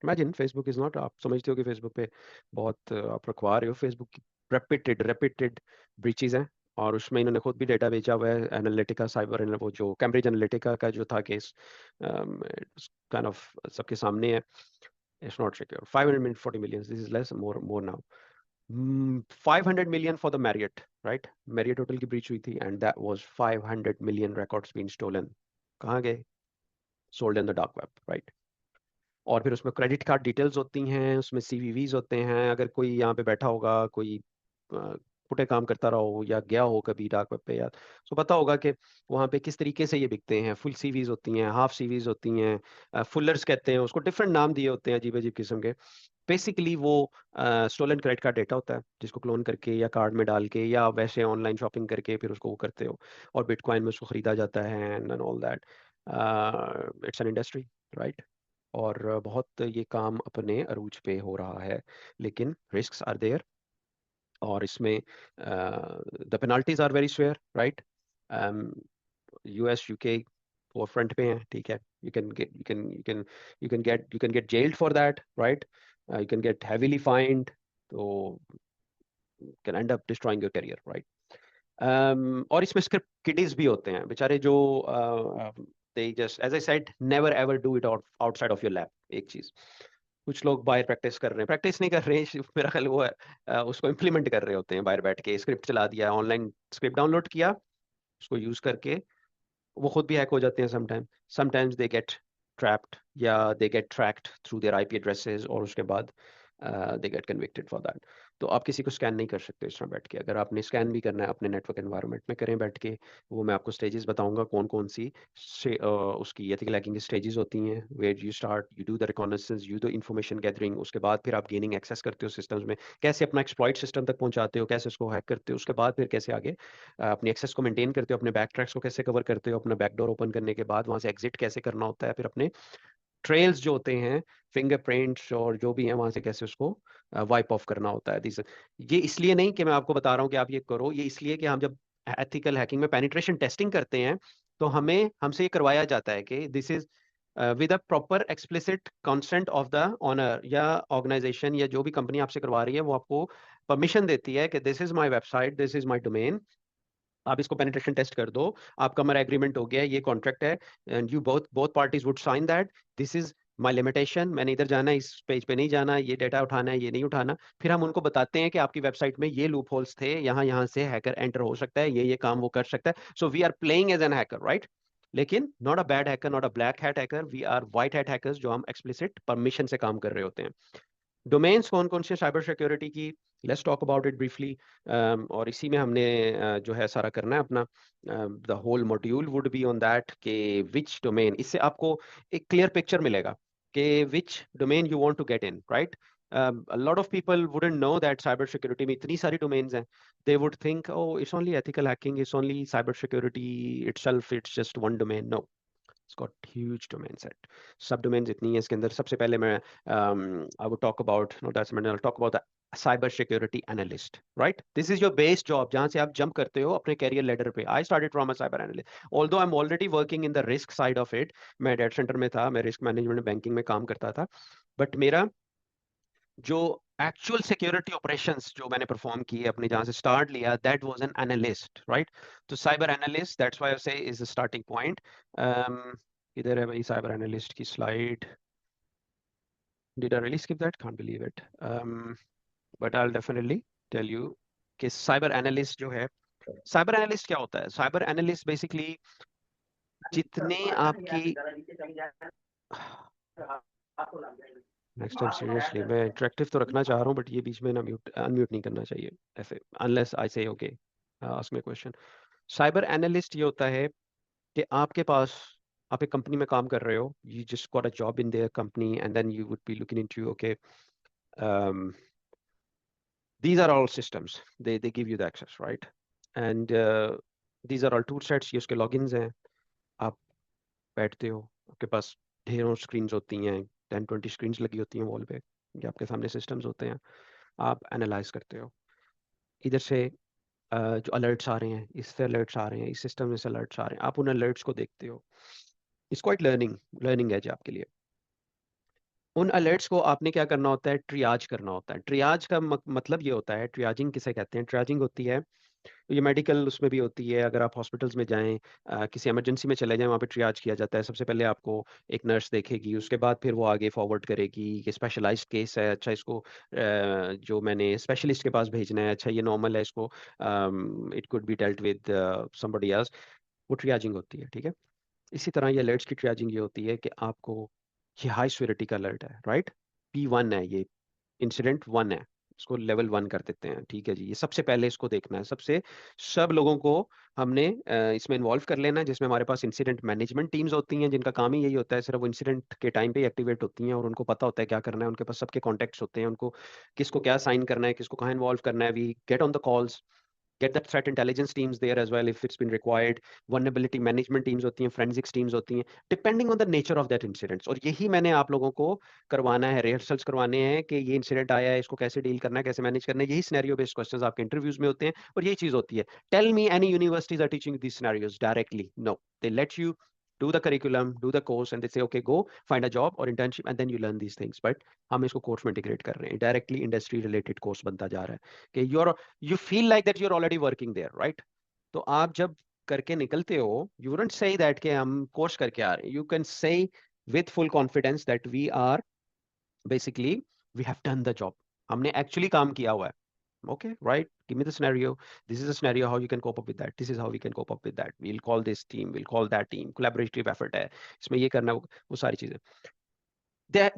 इमेजिन, फेसबुक इज नॉट, आप समझते हो कि फेसबुक पे बहुत आप रखवा रहे हो, फेसबुक की रेपिटेड रेपिटेड ब्रीचेज हैं, और उसमें इन्होंने खुद भी डेटा बेचा हुआ है. एनालिटिका, साइबर, वो जो कैम्ब्रिज एनालिटिका का जो था केस, काइंड ऑफ सबके सामने है. It's not secure. 540 million, this is less, more more now. 500 million for the Marriott, right? Marriott hotel की ब्रीच हुई थी, and that was 500 million records been stolen. कहाँ गए? Sold in the dark web, right? और फिर उसमें credit card details होती हैं, उसमें सीवीवीज होते हैं. अगर कोई यहाँ पे बैठा होगा, कोई पुटे काम करता रहा हो, या गया हो कभी डार्क वेब पे, या तो पता होगा कि वहाँ पे किस तरीके से ये बिकते हैं. फुल सीवीज होती हैं, हाफ सीवीज होती हैं, फुलर्स कहते हैं उसको, डिफरेंट नाम दिए होते हैं अजीब अजीब किस्म के. बेसिकली वो स्टोलन क्रेडिट कार्ड डेटा होता है, जिसको क्लोन करके या कार्ड में डाल के या वैसे ऑनलाइन शॉपिंग करके फिर उसको वो करते हो, और बिटकॉइन में उसको खरीदा जाता है, and all that. It's an industry, right? और बहुत ये काम अपने अरूज पे हो रहा है, लेकिन रिस्क्स आर देयर. और इसमें the penalties are very severe, right? US, UK forefront पे हैं, ठीक है. You can get jailed for that, right? You can get heavily fined, तो can end up destroying your career, right? और इसमें script kiddies भी होते हैं बेचारे, जो they just, as I said, never ever do it outside of your lab. एक चीज, कुछ लोग बाहर प्रैक्टिस कर रहे हैं, प्रैक्टिस नहीं कर रहे हैं, मेरा ख्याल वो उसको इम्प्लीमेंट कर रहे होते हैं, बाहर बैठ के स्क्रिप्ट चला दिया, ऑनलाइन स्क्रिप्ट डाउनलोड किया, उसको यूज करके वो खुद भी हैक हो जाते हैं समटाइम्स दे गेट ट्रैप्ड या they get tracked through their IP addresses, और उसके बाद they get convicted for that. तो आप किसी को स्कैन नहीं कर सकते इस तरह बैठ के। अगर आपने स्कैन भी करना है अपने नेटवर्क एनवायरनमेंट में, करें बैठ के। वो मैं आपको स्टेजेस बताऊंगा कौन कौन सी उसकी एथिकल हैकिंग की स्टेजेस होती हैं। Where you start, you do the reconnaissance, you do information gathering, उसके बाद फिर आप गेनिंग एक्सेस करते हो सिस्टम्स में, कैसे अपना एक्सप्लॉइट सिस्टम तक पहुंचाते हो, कैसे उसको हैक करते हो, उसके बाद फिर कैसे आगे अपनी एक्सेस को मेंटेन करते हो, अपने बैक ट्रैक्स को कैसे कवर करते हो, अपना बैकडोर ओपन करने के बाद वहां से एग्जिट कैसे करना होता है, फिर अपने ट्रेल्स जो होते हैं, फिंगरप्रिंट्स और जो भी है वहां से कैसे उसको वाइप ऑफ करना होता है। ये इसलिए नहीं कि मैं आपको बता रहा हूँ कि आप ये करो, ये इसलिए कि हम जब एथिकल हैकिंग में पेनिट्रेशन टेस्टिंग करते हैं तो हमसे ये करवाया जाता है कि this is with a proper explicit consent of the owner, या ऑर्गेनाइजेशन या जो भी कंपनी आपसे करवा रही है वो आपको परमिशन देती है कि this is my website, this is my domain, आप इसको पेनिट्रेशन टेस्ट कर दो, आपका हमारा एग्रीमेंट हो गया है, ये कॉन्ट्रैक्ट है, and you both parties would sign that, this is my limitation, मैंने इधर जाना है, इस पेज पे नहीं जाना, ये डेटा उठाना है, ये नहीं उठाना। फिर हम उनको बताते हैं कि आपकी वेबसाइट में ये लूप होल्स थे, यहाँ यहाँ से हैकर एंटर हो सकता है, ये काम वो कर सकता है। So we are playing as an hacker, right? लेकिन not a bad hacker, not a black hat hacker, we are white hat hackers, जो हम एक्सप्लिसिट परमिशन से काम कर रहे होते हैं। डोमेन्स कौन कौन से साइबर सिक्योरिटी की, let's talk about it briefly. और इसी में हमने जो है सारा करना है अपना, the whole module would be on that के विच डोमेन, इससे आपको एक क्लियर पिक्चर मिलेगा कि which domain you want to get in, right? A lot of people wouldn't know that cyber security में इतनी सारी domains हैं. They would think, oh, it's only ethical hacking, it's only cyber security itself, it's just one domain. No, it's got huge domain set. Subdomains इतनी है इसके अंदर। सबसे पहले मैं I would talk about, no, that's I'll talk about the cyber security analyst, right? This is your base job, जहाँ से आप jump करते हो अपने career ladder पे। I started from a cyber analyst, although I'm already working in the risk side of it. मैं data center में था, मैं risk management banking में काम करता था, but मेरा जो एक्चुअल सिक्योरिटी ऑपरेशंस जो मैंने परफॉर्म किए अपने जहां से स्टार्ट लिया, that was an analyst, right? तो cyber analyst, that's why I say is the starting point. इधर है भाई साइबर एनालिस्ट की slide, did I really skip that? Can't believe it, but I will definitely tell you कि cyber analyst जो है, cyber analyst क्या होता है? साइबर एनालिस्ट बेसिकली जितने आपकी, नेक्स्ट टाइम सीरियसली मैं इंटरेक्टिव तो रखना चाह रहा हूँ, बट ये बीच में ना म्यूट अनम्यूट नहीं करना चाहिए ऐसे, अनलेस आई से okay ask me question. Cyber analyst ये होता है कि आपके पास, आप एक कंपनी में काम कर रहे हो, you just got a job in their company and then you would be looking into, okay, these are all systems, they give you the access, right? And these are all tool sets, ये उसके logins हैं। आप बैठते हो, आपके पास ढेरों screens होती हैं, 10-20 स्क्रीन्स लगी होती हैं वॉल पे, ये आपके सामने सिस्टम्स होते हैं, आप एनालाइज करते हो। इधर से जो अलर्ट्स आ रहे हैं, इससे अलर्ट्स आ रहे हैं, इस सिस्टम में से अलर्ट्स आ रहे हैं, आप उन अलर्ट्स को देखते हो। इट्स क्वाइट लर्निंग एज आपके लिए। उन अलर्ट्स को आपने क्या करना होता है? ट्रियाज करना होता है। ट्रियाज का मतलब ये होता है, ट्रियाजिंग किसे कहते हैं? ट्रियाजिंग होती है, ये मेडिकल उसमें भी होती है, अगर आप हॉस्पिटल्स में जाएं, किसी इमरजेंसी में चले जाएं, वहाँ पे ट्रियाज किया जाता है। सबसे पहले आपको एक नर्स देखेगी, उसके बाद फिर वो आगे फॉरवर्ड करेगी कि स्पेशलाइज्ड केस है, अच्छा इसको जो मैंने स्पेशलिस्ट के पास भेजना है, अच्छा ये नॉर्मल है, इसको it could be dealt with somebody else. वो ट्रियाजिंग होती है, ठीक है? इसी तरह ये अलर्ट्स की ट्रियाजिंग ये होती है कि आपको, ये हाई सिवियरिटी का अलर्ट है, राइट? P1 है, ये इंसिडेंट 1 है, इसको लेवल 1 कर देते हैं, ठीक है जी? ये सबसे पहले इसको देखना है, सब लोगों को हमने इसमें इन्वॉल्व कर लेना है, जिसमें हमारे पास इंसिडेंट मैनेजमेंट टीम्स होती हैं, जिनका काम ही यही होता है, सिर्फ वो इंसिडेंट के टाइम पे एक्टिवेट होती हैं और उनको पता होता है क्या करना है, उनके पास सबके कॉन्टेक्ट्स होते हैं, उनको किसको क्या साइन करना है, किसको कहाँ इन्वॉल्व करना है। We get on the calls, get the threat intelligence teams there as well if it's been required, vulnerability management teams होती हैं, forensics teams होती हैं, depending on the nature of that incident। और यही मैंने आप लोगों को करवाना है, रिहर्सल्स करवाने हैं कि ये इंसिडेंट आया है, इसको कैसे डील करना है, कैसे मैनेज करना है। यही सिनेरियो बेस्ड क्वेश्चंस आपके इंटरव्यूज में होते हैं, और यही चीज होती है। Tell me any universities are teaching these scenarios directly? No, they let you do the curriculum, do the course, and they say, okay, go find a job or internship, and then you learn these things. But हम इसको course में integrate कर रहे हैं, directly industry related course बनता जा रहा है कि you feel like that you are already working there, right? तो आप जब करके निकलते हो, यू वुडंट से दैट कि हम कोर्स करके आ रहे हैं. You can say with full confidence that we are basically we have done the job. हमने एक्चुअली काम किया हुआ है. Okay, right, give me the scenario. This is a scenario how you can cope up with that. This is how we can cope up with that. We'll call this team, we'll call that team. Collaborative effort है इसमें, ये करना, वो सारी चीजें.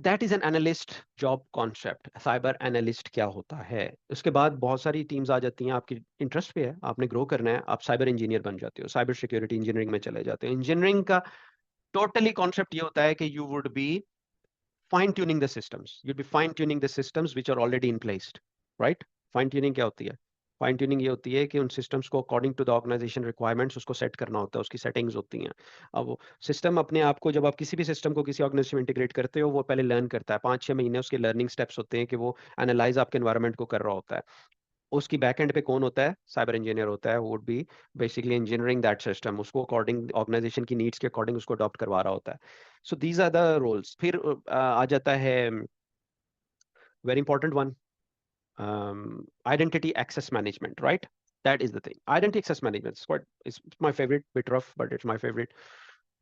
That is an analyst job concept. Cyber analyst क्या होता है. उसके बाद बहुत सारी टीम्स आ जाती हैं, आपकी इंटरेस्ट पे है, आपने ग्रो करना है, आप साइबर इंजीनियर बन जाते हो, साइबर सिक्योरिटी इंजीनियरिंग में चले जाते हो. इंजीनियरिंग का टोटली कॉन्सेप्ट ये होता है कि you would B fine tuning the systems. You'd be fine tuning the systems which are already in place, right? Fine tuning क्या होती है? फाइन ट्यूनिंग ये होती है कि उन सिस्टम्स को according to the organisation requirements उसको सेट करना होता है, उसकी सेटिंग्स होती हैं. अब वो सिस्टम अपने आप को, जब आप किसी भी सिस्टम को किसी ऑर्गेनाइजेशन में इंटीग्रेट करते हो, वो पहले लर्न करता है. 5-6 महीने उसके लर्निंग स्टेप्स होते हैं कि वो एनालाइज आपके एनवायरनमेंट को कर रहा होता है. उसकी बैक एंड पे कौन होता है? साइबर इंजीनियर होता है. Would be basically engineering that system, उसको अकॉर्डिंग ऑर्गेनाइजेशन की नीड्स के अकॉर्डिंग उसको अडॉप्ट करवा रहा होता है. So these are the roles. फिर आ जाता है very important one, identity access management, right? That is the thing. Identity access management is quite, it's my favorite, bit rough but it's my favorite.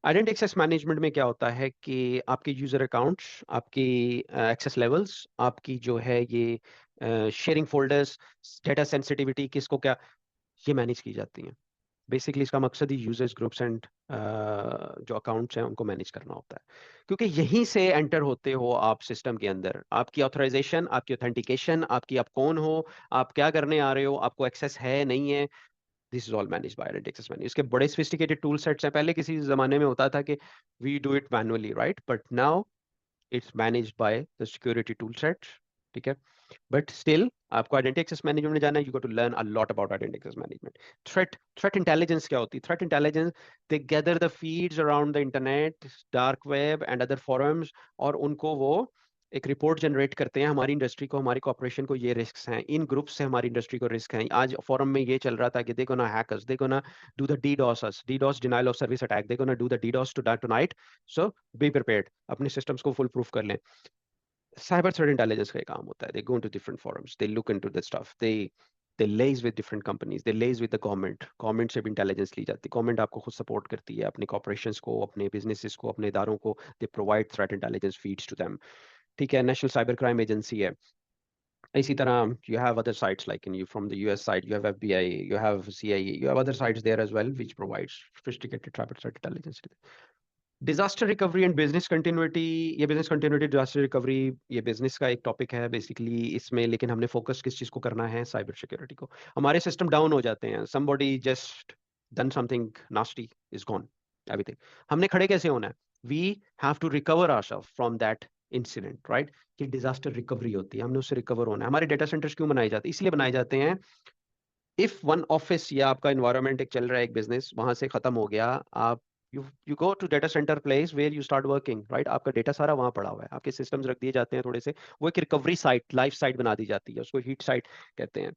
Identity access management में क्या होता है कि आपके यूजर अकाउंट्स, आपकी एक्सेस लेवल्स, आपकी जो है ये शेयरिंग फोल्डर्स, डेटा सेंसिटिविटी, किसको क्या, ये मैनेज की जाती हैं. बेसिकली इसका मकसद ही यूजर्स ग्रुप्स एंड जो अकाउंट्स हैं उनको मैनेज करना होता है, क्योंकि यहीं से एंटर होते हो आप सिस्टम के अंदर. आपकी ऑथराइजेशन, आपकी ऑथेंटिकेशन, आपकी, आप कौन हो, आप क्या करने आ रहे हो, आपको एक्सेस है नहीं है, this is all manage by identity access manage. इसके बड़े सोफिस्टिकेटेड टूल सेट्स हैं. पहले किसी जमाने में होता था कि we do it manually, right, but now it's managed by the security tool sets. ठीक है. बट स्टिल आपको आइडेंटिटी एक्सेस मैनेजमेंट में जाना है, you go to learn a lot about identity access management. Threat intelligence क्या होती है? Threat intelligence, they gather the feeds around the internet, dark web and other forums, और उनको वो एक रिपोर्ट जनरेट करते हैं. हमारी इंडस्ट्री को, हमारी कॉर्पोरेशन को ये रिस्क हैं, इन ग्रुप से हमारी इंडस्ट्री को रिस्क हैं. आज फोरम में ये चल रहा था कि देखो ना हैकर्स, देखो ना do the DDoS denial of service attack, देखो ना do the DDoS tonight. So be prepared, अपने सिस्टम्स को फुल प्रूफ कर लें. Cyber threat intelligence का ये काम होता है. They go into different forums, they look into the stuff, they liaise with different companies, they liaise with the government से भी इंटेलिजेंस ली जाती है. गवर्नमेंट आपको खुद सपोर्ट करती है, अपने कॉर्पोरेशंस को, अपने बिजनेसेस को, अपने इदारों को. They provide threat intelligence feeds to them. ठीक है. नेशनल साइबर क्राइम एजेंसी है. इसी तरह you have other sites like in you from the US side, you have FBI, you have CIA, you have other sites there as well which provides sophisticated cyber threat intelligence. Disaster recovery and business continuity. ये business continuity, disaster recovery, ये business का एक topic है basically इसमें, लेकिन हमने focus किस चीज को करना है? साइबर सिक्योरिटी को. हमारे सिस्टम डाउन हो जाते हैं, somebody just done something nasty, is gone everything. हमने खड़े कैसे होना है? We have to recover ourselves from that incident, right? कि डिजास्टर रिकवरी होती है, हमने उससे रिकवर होना है. हमारे डेटा सेंटर्स क्यों बनाए जाते हैं? इसलिए बनाए जाते हैं, इफ वन ऑफिस या आपका इन्वायरमेंट एक चल रहा है, एक बिजनेस वहां से खत्म हो गया, आप you go to data centre place where you start working, right. आपका डेटा सारा वहां पड़ा हुआ है, आपके सिस्टम्स रख दिए जाते हैं थोड़े से, वो एक रिकवरी साइट, लाइफ साइट बना दी जाती है, उसको हीट साइट कहते हैं.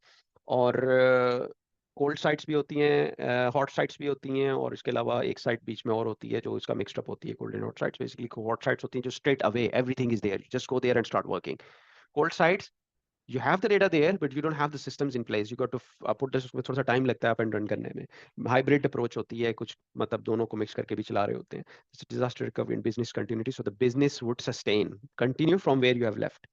और कोल्ड साइट्स भी होती हैं, हॉट साइट्स भी होती हैं, और इसके अलावा एक साइट बीच में और होती है जो इसका मिक्सड अप होती है, cold and hot sites. Basically hot sites होती हैं जो straight away everything is there, just go there and start working. Cold sites, you have the data there but you don't have the systems in place, you got to put this में थोड़ा सा time लगता है up and run करने में. Hybrid approach होती है कुछ, मतलब दोनों को मिक्स करके भी चला रहे होते हैं. Disaster recovery and business continuity, so the business would sustain, continue from where you have left.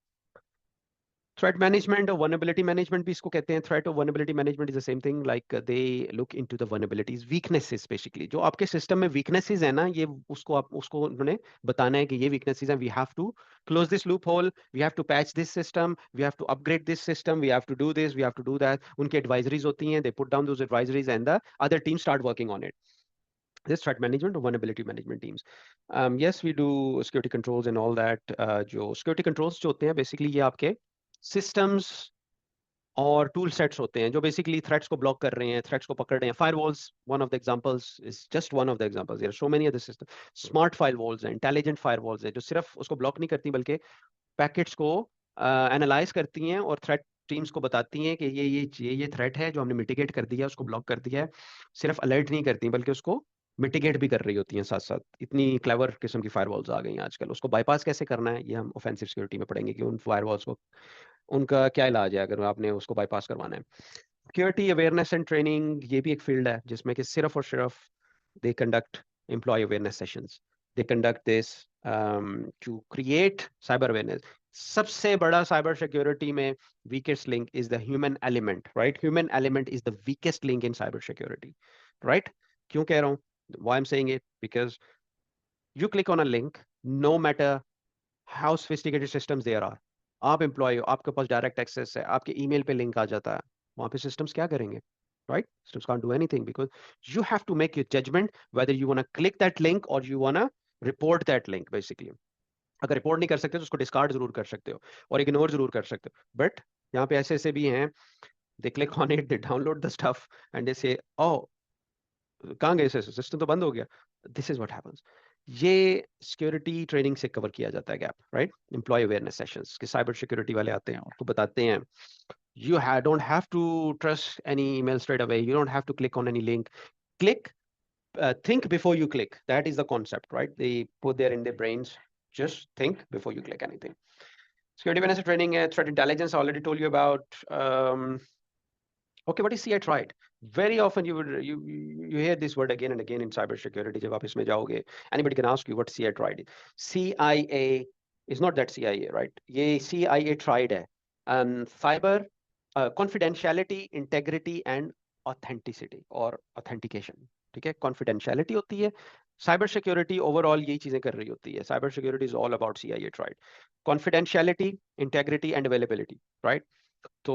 Threat management और वनरेबिलिटी मैनेजमेंट भी इसको कहते हैं. थ्रेट और vulnerability management is the same thing, like they look into the vulnerabilities, weaknesses. Basically जो आपके system में weaknesses है ना, ये उसको उन्होंने बताना है कि ये वीकनेसेस हैं, we have to close this loophole, we have to patch this system, we have to upgrade this system, we have to do this, we have to do that. उनकी advisories होती हैं, they put down those advisories and the other teams start working on it. This threat management or vulnerability management teams. Yes, we do security controls and all that. जो security controls जो होते हैं basically ये आपके systems और tool sets होते हैं जो बेसिकली थ्रेट्स को ब्लॉक कर रहे हैं, थ्रेट्स को पकड़ रहे हैं. Firewalls, one of the examples, is just one of the examples, there are so many other system. Smart firewalls हैं, इंटेलिजेंट फायरवॉल्स हैं जो सिर्फ उसको ब्लॉक नहीं करती बल्कि पैकेट्स को एनालाइज करती हैं और थ्रेट टीम्स को बताती हैं कि ये थ्रेट है जो हमने मिटिगेट कर दिया, उसको ब्लॉक कर दिया है. सिर्फ अलर्ट नहीं करती बल्कि उसको मिटिगेट भी कर रही होती हैं साथ साथ. इतनी क्लेवर किस्म की फायरवॉल्स आ गई हैं आजकल. उसको बाईपास कैसे करना है ये हम ऑफेंसिव सिक्योरिटी में पढ़ेंगे कि उन फायरवॉल्स को, उनका क्या इलाज है अगर आपने उसको बाईपास करवाना है. सिक्योरिटी अवेयरनेस एंड ट्रेनिंग ये भी एक फील्ड है जिसमें कि सिर्फ और सिर्फ they conduct employee awareness sessions, they conduct this to create cyber awareness. सबसे बड़ा साइबर सिक्योरिटी में weakest link is the human element, right? Human element is the weakest link in cyber security, right? क्यों कह रहा हूँ? Why I am saying it? Because you click on a link, no matter how sophisticated systems there are, आप employ हो, आपके पास direct access है, आपके email पे लिंक आ जाता है, वहां पे सिस्टम्स क्या करेंगे? Right? Systems can't do anything because you have to make your judgement whether you want click that link और you want report that link basically. अगर रिपोर्ट नहीं कर सकते तो उसको डिस्कार्ड जरूर कर सकते हो और इग्नोर जरूर कर सकते हो, बट यहाँ पे ऐसे ऐसे भी हैं, they click on it, they download the stuff and they say oh कहाँ गए? सिस्टम तो बंद हो गया। This is what happens. ये सिक्योरिटी ट्रेनिंग से कवर किया जाता है gap, right? Employee awareness sessions कि साइबर सिक्योरिटी वाले आते हैं, आपको बताते हैं you don't have to trust any email straight away, you don't have to click on any link, click, think before you click. That is the concept, right? They put there in their brains, just think before you click anything. Security awareness training, threat intelligence, I already told you about. Okay, what is CI tried? Very often you hear this word again and again in cybersecurity. जब आप इसमें जाओगे, anybody can ask you what CI tried is. CIA is not that CIA, right? ये CIA tried है. Cyber confidentiality, integrity and authenticity और authentication. ठीक है? Confidentiality होती है. साइबर सिक्योरिटी ओवरऑल यही चीजें कर रही होती है. Cyber security is all about CIA tried. Confidentiality, integrity and availability, right? तो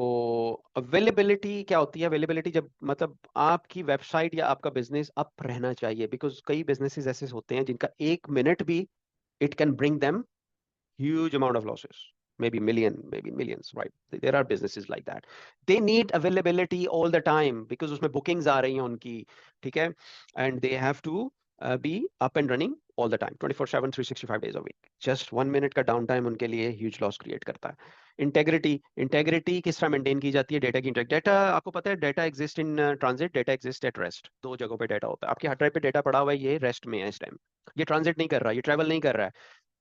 अवेलेबिलिटी क्या होती है? अवेलेबिलिटी जब मतलब आपकी वेबसाइट या आपका बिजनेस अप रहना चाहिए, बिकॉज कई बिजनेसेस ऐसे होते हैं जिनका 1 मिनट भी it can bring them huge amount of losses, maybe million, maybe millions, right? There are businesses like that. They need availability all the time because उसमें bookings आ रही हैं उनकी, ठीक है? And they have to be up and running all the time, 24/7, 365 days a week. Just 1 minute का down time उनके लिए huge loss create करता है. इंटेग्रिटी किस तरह मेंटेन की जाती है? डेटा की इंटेग्रिटी। डेटा आपको पता है, data exist in transit, data exist at rest. दो जगहों पे डेटा होता है। आपके हार्ड ड्राइव पे डेटा पड़ा हुआ है, ये रेस्ट में है इस टाइम, ये ट्रांजिट नहीं कर रहा, ये ट्रेवल नहीं कर रहा है।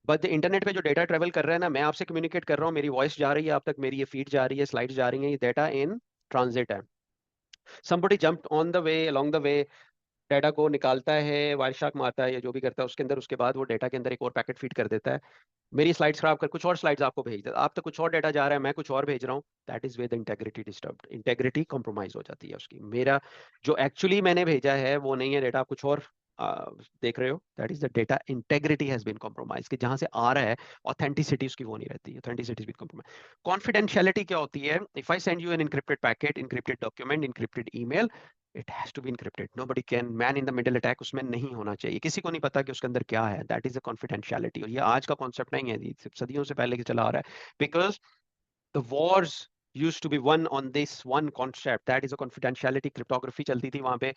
बट इंटरनेट पे जो डेटा ट्रेवल कर रहा है ना, मैं आपसे कम्युनिकेट कर रहा हूँ, मेरी वॉइस जा रही है आप तक, मेरी ये फीड जा रही है, स्लाइड्स जा रही हैं, ये डेटा इन ट्रांजिट है। somebody jumped on the way, along the way, data को निकालता है, वायर शार्क मारता है या जो भी करता है उसके अंदर, उसके बाद वो डेटा के अंदर एक और पैकेट फीड कर देता है, मेरी स्लाइड्स खराब कर कुछ और स्लाइड्स आपको भेज देता है, आप तक कुछ और डेटा जा रहा है, मैं कुछ और भेज रहा हूँ। That is where the integrity disturbed, integrity compromise हो जाती है उसकी। मेरा जो एक्चुअली मैंने भेजा है वो नहीं है डेटा, आप कुछ और देख रहे हो, that is the data integrity has been compromise, कि जहां से आ रहा है ऑथेंटिसिटी उसकी वो नहीं रहती, ऑथेंटिसिटी बीन कॉम्प्रोमाइज। कॉन्फिडेंशियलिटी क्या होती है? If I send you an encrypted packet, encrypted document, encrypted email, it has to be encrypted, nobody can, man in the middle attack उसमें नहीं होना चाहिए, किसी को नहीं पता कि उसके अंदर क्या है। That is a confidentiality. और ये आज का कॉन्सेप्ट नहीं है, ये सदियों से पहले के चला आ रहा है, because the wars used to be won on this one concept, that is a confidentiality, cryptography चलती थी वहां पे,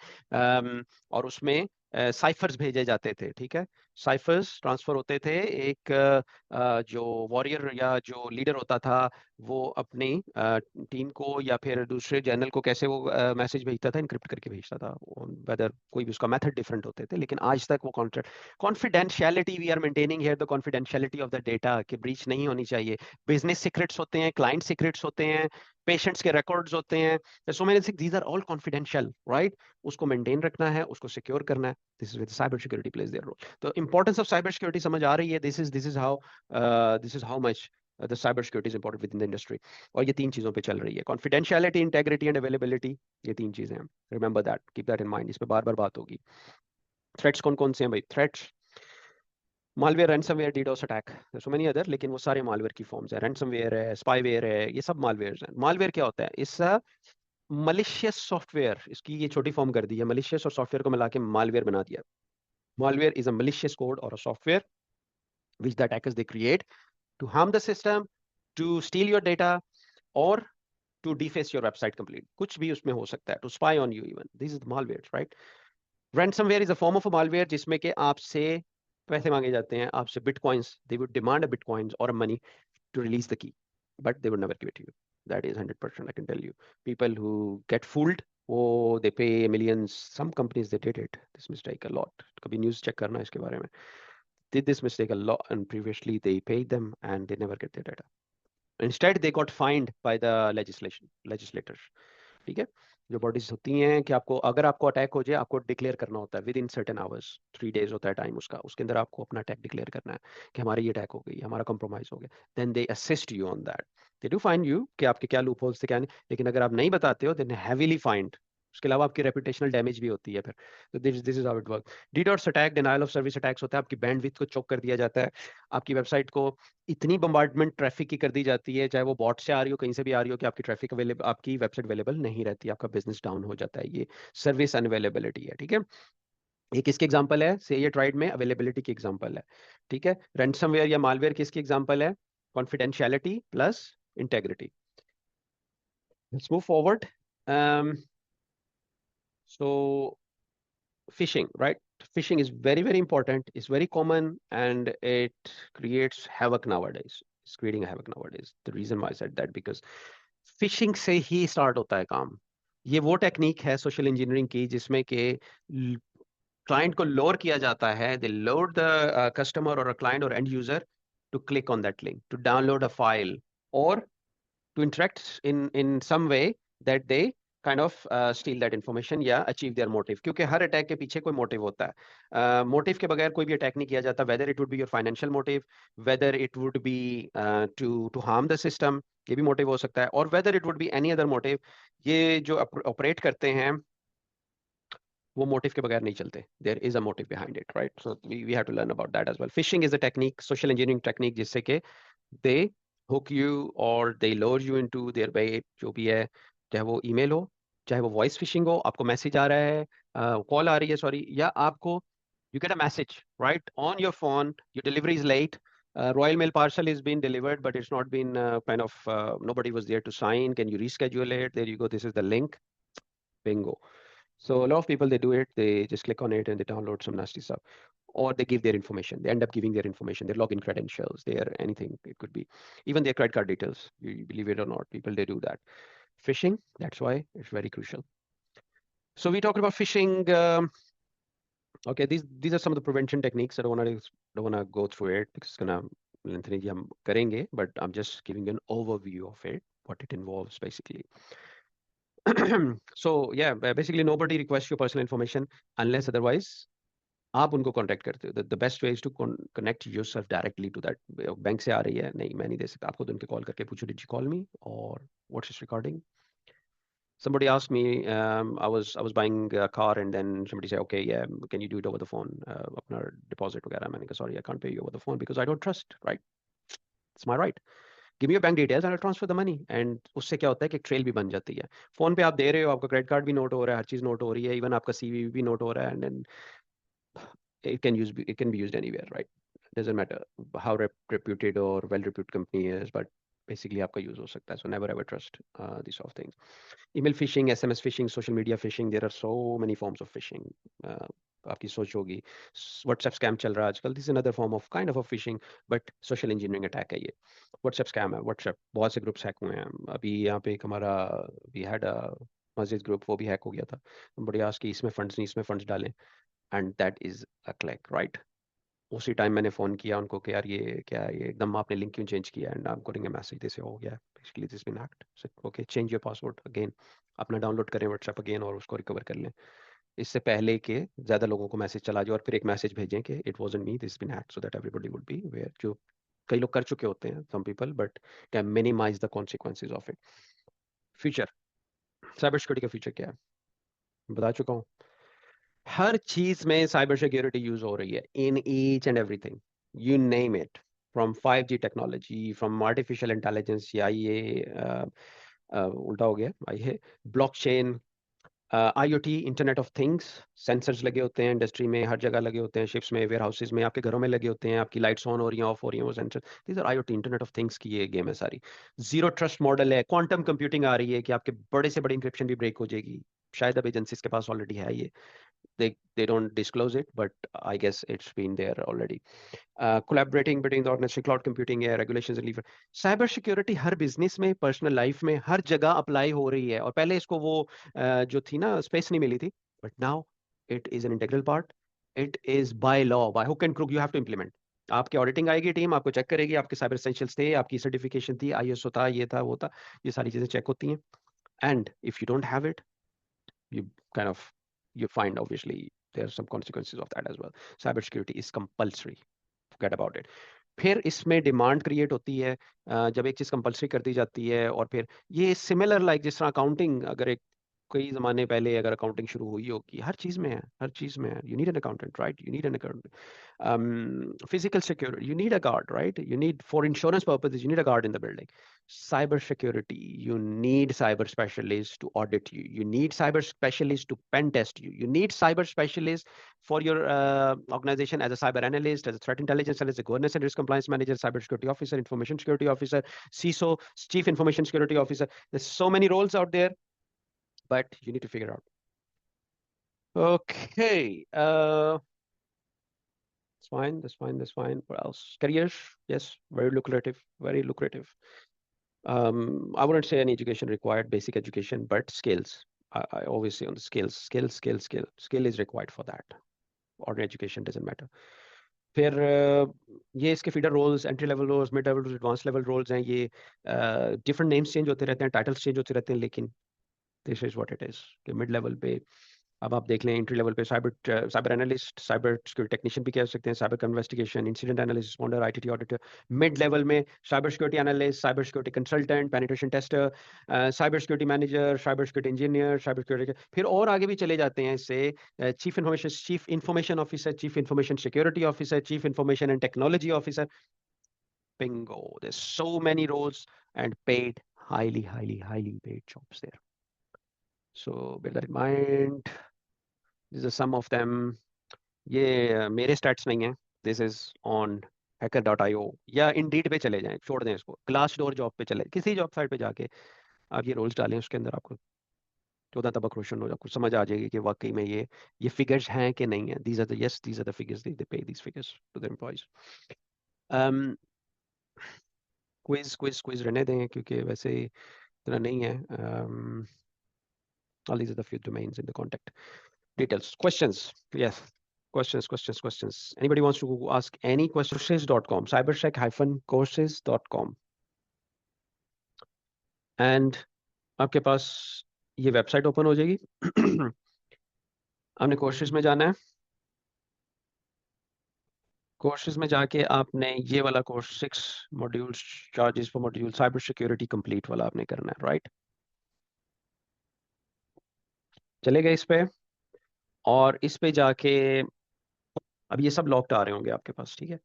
और उसमें साइफर्स भेजे जाते थे, ठीक है? साइफर्स ट्रांसफर होते थे, एक जो वॉरियर या जो लीडर होता था वो अपनी टीम को या फिर दूसरे जनरल को कैसे वो मैसेज भेजता था, इनक्रिप्ट करके भेजता था, वेदर कोई भी उसका मेथड डिफरेंट होते थे, लेकिन आज तक वो contract confidentiality we are maintaining here, the confidentiality of the data की ब्रीच नहीं होनी चाहिए। बिजनेस सीक्रेट्स होते हैं, क्लाइंट सीक्रेट्स होते हैं, पेशेंट्स के रिकॉर्ड्स होते हैं, so many things, these are all confidential, right? उसको मेंटेन रखना है, उसको सिक्योर करना है। This is with cyber security plays their role. तो इंपॉर्टेंस ऑफ साइबर सिक्योरिटी समझ आ रही है? This is how much the cyber security is important within the industry. और ये तीन चीजों पे चल रही है, कॉन्फिडेंशियलिटी, इंटेग्रिटी एंड अवेलेबिलिटी, ये तीन चीजें हैं। Remember that, keep that in mind, इस पे बार बार बात होगी। थ्रेट्स कौन कौन से हैं भाई? Threats malware, ransomware, DDoS attack, सो मेनी अदर, लेकिन वो सारे मालवेयर की फॉर्म्स है। रैंसमवेयर है, स्पाईवेयर है, ये सब मालवेयर हैं। मालवेयर क्या होता है? इस मलिशियस सॉफ्टवेयर, इसकी ये छोटी फॉर्म कर दी है, मलिशियस और सॉफ्टवेयर को मिला के मालवेयर बना दिया। Malware is a malicious code और a software which the attackers they create to harm the system, to steal your data, or to deface your website complete, कुछ भी उसमें हो सकता है, to spy on you even, this is the malware, right? ransomware is a form of a malware जिसमें कि आपसे पैसे मांगे जाते हैं, आपसे bitcoins, they would demand a bitcoins or a money to release the key, but they would never give it to you. That is 100%, I can tell you. People who get fooled, oh, they pay millions. Some companies they did it, this mistake a lot. कभी news check करना इसके बारे में, did this mistake a lot, and previously they paid them and they never get their data. Instead, they got fined by the legislators. ठीक है। जो bodies होती हैं कि आपको अगर आपको अटैक हो जाए, आपको डिक्लेयर करना होता है with in certain hours, 3 days होता है टाइम उसका, उसके अंदर आपको अपना अटैक डिक्लेयर करना है कि हमारी ये अटैक हो गई, हमारा कंप्रोमाइज हो गया। Then they assist you on that, they do find you कि आपके क्या लूप होल्स थे क्या नहीं, लेकिन अगर आप नहीं बताते हो देन हैवीली फाइंड, उसके अलावा आपकी रेपुटेशनल डैमेज भी होती है फिर। तो this is how it work. DDoS attack, denial of service attacks होता है, आपकी बैंडविड्थ को चोक कर दिया जाता है, आपकी वेबसाइट को इतनी बम्बार्डमेंट ट्रैफिक की कर दी जाती है, चाहे वो बॉट से आ रही हो कहीं से भी आ रही हो, कि आपकी ट्रैफिक अवेलेबल, आपकी वेबसाइट अवेलेबल नहीं रहती, आपका बिजनेस डाउन हो जाता है। ये सर्विस अनअवेलेबिलिटी है, ठीक है। ये किसकी एग्जांपल है? से ये ट्राइड में अवेलेबिलिटी की एग्जांपल है, ठीक है। रैंसमवेयर या मालवेयर किसकी एग्जांपल है? Confidentiality plus integrity. Let's move forward. So phishing, right? Phishing is very, very important. It's very common and it creates havoc nowadays. It's creating havoc nowadays. The reason why I said that because phishing से ही start होता है काम। ये वो technique है social engineering की जिसमें कि क्लाइंट को लोअर किया जाता है, दे लोड द कस्टमर और क्लाइंट और end user to click on that link, to download a file और to interact in some way that they kind of steal that information या achieve their motive, क्योंकि हर attack के पीछे कोई motive होता है। मोटिव के बगैर कोई भी अटैक नहीं किया जाता, whether it would be your financial motive, whether it would be to harm the system, ये भी मोटिव हो सकता है, और whether it would be any other motive. ये जो ऑपरेट करते हैं वो मोटिव के बगैर नहीं चलते, there is a motive behind it, right. So we have to learn about that as well. Phishing is a technique, social engineering technique, जिससे कि they hook you or they lure you into their bait, जो भी है, चाहे वो email हो, चाहे वो वॉइस फिशिंग हो, आपको मैसेज आ रहा है, कॉल आ रही है सॉरी, या आपको you get a message right on your phone, your delivery is late, royal mail parcel is being delivered but it's not been kind of nobody was there to sign, can you reschedule it, there you go, this is the link, bingo. So a lot of people, they do it, they just click on it and they download some nasty stuff. Or they give their information. They end up giving their information, their login credentials, their anything. It could be even their credit card details. You believe it or not, people they do that. Phishing, that's why it's very crucial. So we talked about phishing. Okay, these are some of the prevention techniques. I don't wanna go through it because it's gonna lengthen it. हम करेंगे, but I'm just giving you an overview of it, what it involves basically. So yeah, basically nobody requests your personal information unless otherwise आप उनको contact करते हो। The best way is to connect yourself directly to that. Bank से आ रही है, नहीं मैं नहीं दे सकता, आपको तो उनके कॉल करके पूछो, डिड यू कॉल मी और what's this recording. Somebody asked me, I was buying a car and then somebody said, okay, yeah, can you do it over the phone? अपना deposit वगैरह, मैंने कहा sorry, I can't pay you over the phone because I don't trust, right? It's my right. Give me your bank details and I'll transfer the money. And उससे क्या होता है कि एक ट्रेल भी बन जाती है। फोन पे आप दे रहे हो, आपका क्रेडिट कार्ड भी नोट हो रहा है, हर चीज नोट हो रही है, इवन आपका सीवी भी नोट हो रहा है, and it can be used anywhere, right? Doesn't matter how reputed or well reputed company is, but basically आपका use हो सकता है। So never ever trust these sort of things. Email phishing, SMS phishing, social media phishing, there are so many forms of phishing. आपकी सोच होगी WhatsApp scam चल रहा है आजकल, this another form of kind of a fishing, but social engineering attack है ये। WhatsApp scam है, व्हाट्सएप बहुत से ग्रुप्स हैक हुए हैं। अभी यहाँ पे एक हमारा वी हैड अ मस्जिद ग्रुप, वो भी हैक हो गया था। बड़ी आज की इसमें फंड्स नहीं, इसमें फंड्स डालें, and that is a click, right. उसी टाइम मैंने फोन किया उनको कि यार ये क्या है, ये एकदम आपने लिंक क्यों चेंज किया, and I am getting a message this हो गया basically this been hacked. Okay, change your password again, अपना डाउनलोड करें व्हाट्सएप अगेन और उसको रिकवर कर लें, इससे पहले कि ज्यादा लोगों को मैसेज चला जाए और फिर एक मैसेज भेजें कि it wasn't me, this been hacked, so that everybody would be aware. जो कई लोग कर चुके होते हैं, some people, but can minimise the consequences of it. Future, cyber security का फ्यूचर क्या है बता चुका हूँ। हर चीज में साइबर सिक्योरिटी यूज हो रही है, in each and everything, you name it, from 5G technology, from artificial intelligence, या ये उल्टा हो गया, I blockchain, IoT, internet of things, sensors लगे होते हैं इंडस्ट्री में, हर जगह लगे होते हैं, शिप्स में, वेयर हाउसेज में, आपके घरों में लगे होते हैं, आपकी लाइट्स ऑन हो रही हैं, ऑफ हो रही हैं, वो sensor, these are IoT, internet of things की ये गेम है सारी। जीरो ट्रस्ट मॉडल है, क्वांटम कंप्यूटिंग आ रही है कि आपके बड़े से बड़ी इंक्रिप्शन भी ब्रेक हो जाएगी, शायद अब एजेंसीज के पास ऑलरेडी है ये, they don't disclose it, but I guess it's been there already. Collaborating between the organization, cloud computing है, regulations and lever, cyber security her business में, पर्सनल लाइफ में, हर जगह अप्लाई हो रही है। और पहले इसको वो जो थी ना स्पेस नहीं मिली थी, but now it is an integral part, it is by law, by hook and crook, you have to implement. आपकी ऑडिटिंग आएगी टीम, आपको चेक करेगी, आपके साइबर एसेंशियल्स थे, आपकी सर्टिफिकेशन थी, ISO था, ये था वो था, ये सारी चीजें चेक होती हैं। And if you don't have it, you kind of, you find obviously there are some consequences of that as well. Cybersecurity is compulsory. Forget about it. फिर इसमें डिमांड क्रिएट होती है जब एक चीज कंपलसरी कर दी जाती है, और फिर ये सिमिलर लाइक जिस तरह अकाउंटिंग, अगर एक कई जमाने पहले अगर अकाउंटिंग शुरू हुई होगी, हर चीज में है, हर चीज में है, you need an accountant, right, you need an accountant. Physical security, you need a guard, right? You need, for insurance purposes, you need a guard in the building. Cyber security, you need cyber specialists to audit you, you need cyber specialists to pen test you, you need cyber specialists for your organization as a cyber analyst, as a threat intelligence analyst, a governance and risk compliance manager, cybersecurity officer, information security officer, CISO, chief information security officer. There's so many roles out there, but you need to figure out. Okay. That's fine. That's fine. That's fine. What else? Careers. Yes. Very lucrative. Very lucrative. I wouldn't say any education required, basic education, but skills. I always say on the skills, skill is required for that. Ordinary education doesn't matter. फिर ये इसके feeder roles, entry level roles, mid level roles, advance level roles हैं ये. Different names change होते रहते हैं, titles change होते रहते हैं, लेकिन this is what it is कि मिड लेवल पे अब आप देख लें, एंट्री लेवल पे cyber analyst, cyber security technician भी कह सकते हैं, cyber investigation, incident analyst, responder, ITT auditor. Mid level में cyber security analyst, cyber security consultant, penetration tester, cyber security manager, cyber security engineer, cyber security. फिर और आगे भी चले जाते हैं इससे, chief information officer, chief information security officer, chief information and technology officer. Bingo. There's so many roles and paid, highly paid jobs there. So bear that in mind. These are some of them. ये मेरे stats नहीं है. This is on hacker.io, या Indeed पे चले जाएं, छोड़ दें इसको, ग्लास डोर जॉब पे चले, किसी जॉब साइट पे जाके आप ये रोल्स डालें, उसके अंदर आपको 14 तबक रोशन हो, आपको समझ आ जाएगी कि वाकई में ये फिगर्स हैं कि नहीं है. These are the, yes, these are the figures, they pay these figures to the employees. Quiz रहने दें क्योंकि वैसे इतना नहीं है. All these are the few domains in the contact details. Questions? Yes. Questions. Anybody wants to ask any questions? Courses.com, cybersec-courses.com. And आपके पास ये website open हो जाएगी. आपने कोर्सेज में जाना है. कोर्सेज में जाके आपने ये वाला course 6 modules, charges for module, cyber security complete वाला आपने करना है, राइट? चले गए इस पे, और इस पे जाके अब ये सब लॉक्ड आ रहे होंगे आपके पास, ठीक है?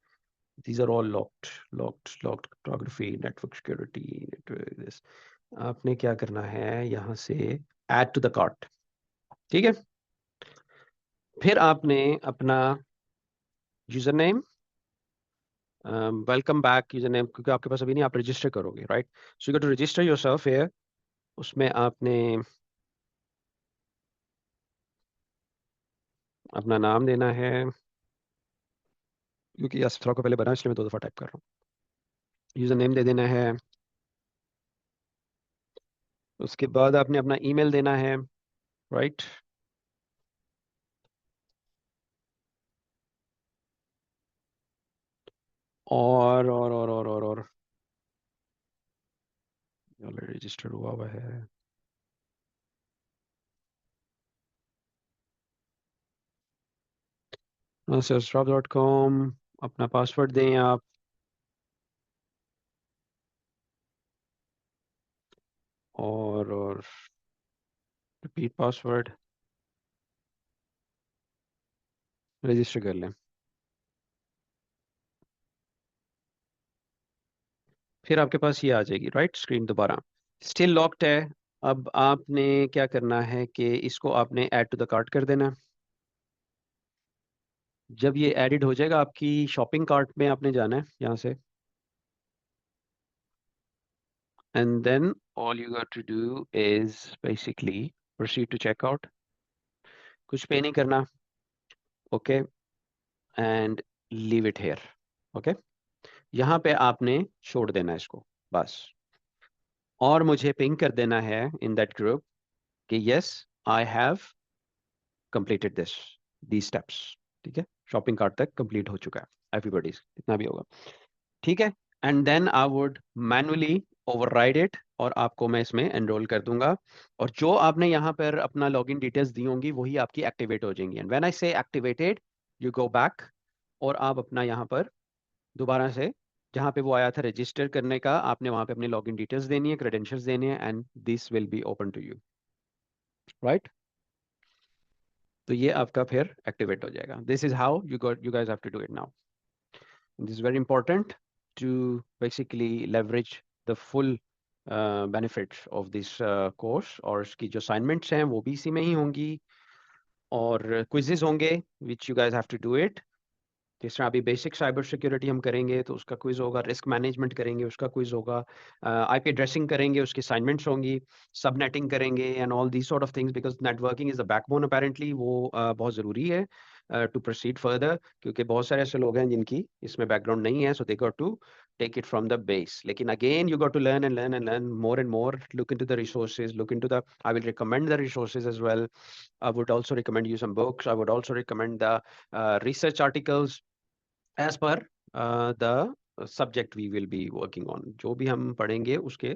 These are all locked cryptography, network security, this. आपने क्या करना है, यहाँ से add to the cart, ठीक है? फिर आपने अपना user name, welcome back user name, क्योंकि आपके पास अभी नहीं, आप रजिस्टर करोगे, right? So you go to register yourself here. उसमें आपने अपना नाम देना है, क्योंकि यासफ्रा को पहले बना, इसलिए मैं 2 दफा टाइप कर रहा हूँ. यूजर नेम दे देना है. उसके बाद आपने अपना ईमेल देना है, राइट? और ऑलरेडी रजिस्टर्ड हुआ है. salesdrop.com. अपना पासवर्ड दें आप, और रिपीट पासवर्ड, रजिस्टर कर लें. फिर आपके पास ये आ जाएगी, राइट? स्क्रीन दोबारा स्टिल लॉक्ड है. अब आपने क्या करना है कि इसको आपने ऐड टू द कार्ट कर देना. जब ये एडिड हो जाएगा आपकी शॉपिंग कार्ट में, आपने जाना है यहाँ से, and then all you got to do is basically proceed to checkout. कुछ पे नहीं करना, okay, and leave it here, okay. यहाँ पे आपने छोड़ देना है इसको, बस. और मुझे पिंग कर देना है इन दैट ग्रुप कि yes, I have completed the steps, ठीक है? शॉपिंग कार्ट तक कंप्लीट हो चुका है एवरीबॉडीज, इतना भी होगा, ठीक है? And then I would manually override it और आपको मैं इसमें एनरोल कर दूंगा, और जो आपने यहाँ पर अपना लॉगिन डिटेल्स दी होंगी वही आपकी एक्टिवेट हो जाएंगी। एंड व्हेन आई से एक्टिवेटेड, यू गो बैक, और आप अपना यहाँ पर दोबारा से जहाँ पे वो आया था रजिस्टर करने का, आपने वहाँ पे अपनी लॉगिन डिटेल्स देनी है, क्रेडेंशियल्स देने हैं, and this will be open to you, right. तो ये आपका फिर एक्टिवेट हो जाएगा। This is how you guys have to do it now. This is very important to basically leverage the full benefits of this course, और इसकी जो assignments हैं वो भी इसी में ही होंगी, और quizzes होंगे which you guys have to do it। जिस तरह अभी बेसिक साइबर सिक्योरिटी हम करेंगे तो उसका क्विज होगा, रिस्क मैनेजमेंट करेंगे उसका क्विज होगा, आईपी एड्रेसिंग करेंगे उसकी असाइनमेंट्स होंगी, सबनेटिंग करेंगे, and all these sort of things, because networking is the backbone apparently. वो बहुत ज़रूरी है टू प्रोसीड फर्दर, क्योंकि बहुत सारे ऐसे लोग हैं जिनकी इसमें बैकग्राउंड नहीं है, so they got to take it from the base. लेकिन again you got to learn and learn and learn more and more, look into the resources, look into the, I will recommend the resources as well. I would also recommend you some books. I would also recommend the research articles as per the subject we will be working on. जो भी हम पढ़ेंगे उसके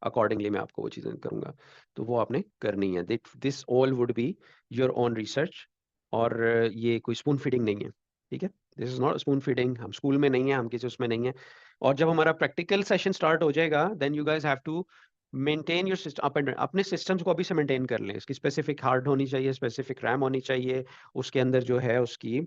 accordingly मैं आपको वो चीज़ें करूँगा, तो वो आपने करनी है। This all would be your own research, और ये कोई स्पून फीडिंग नहीं है, ठीक है। This is not spoon feeding, हम स्कूल में नहीं है, हम किसी उसमें नहीं है। और जब हमारा प्रैक्टिकल सेशन स्टार्ट हो जाएगा, then you guys have to maintain your system, अपने सिस्टम्स को अभी से मेंटेन कर लें। इसकी स्पेसिफिक हार्ड होनी चाहिए, स्पेसिफिक रैम होनी चाहिए, उसके अंदर जो है उसकी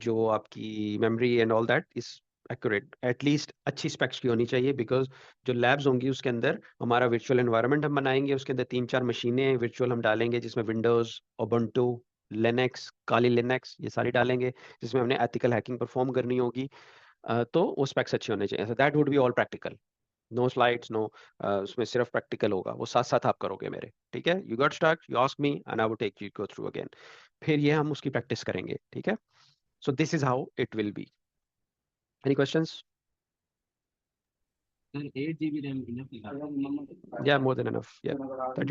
जो आपकी memory and all that is accurate, at least अच्छी स्पेक्स की होनी चाहिए। बिकॉज जो लैब्स होंगी उसके अंदर हमारा वर्चुअल एनवायरनमेंट हम बनाएंगे, उसके अंदर 3-4 मशीनें वर्चुअल हम डालेंगे, जिसमें विंडोज, उबुंटू, लिनक्स, काली लिनक्स, ये सारी डालेंगे, जिसमें हमने एथिकल हैकिंग परफॉर्म करनी होगी। तो वो स्पेक्स अच्छे होने चाहिए। That would be all practical, no slides, no, उसमें सिर्फ प्रैक्टिकल होगा, वो साथ साथ आप करोगे मेरे, ठीक है। You got start, you ask me and I will take you go through again, फिर ये हम उसकी प्रैक्टिस करेंगे, ठीक है। So this is how it will be. Any questions? Sir, 8 GB RAM enough. Yeah, more than enough. Yeah. 30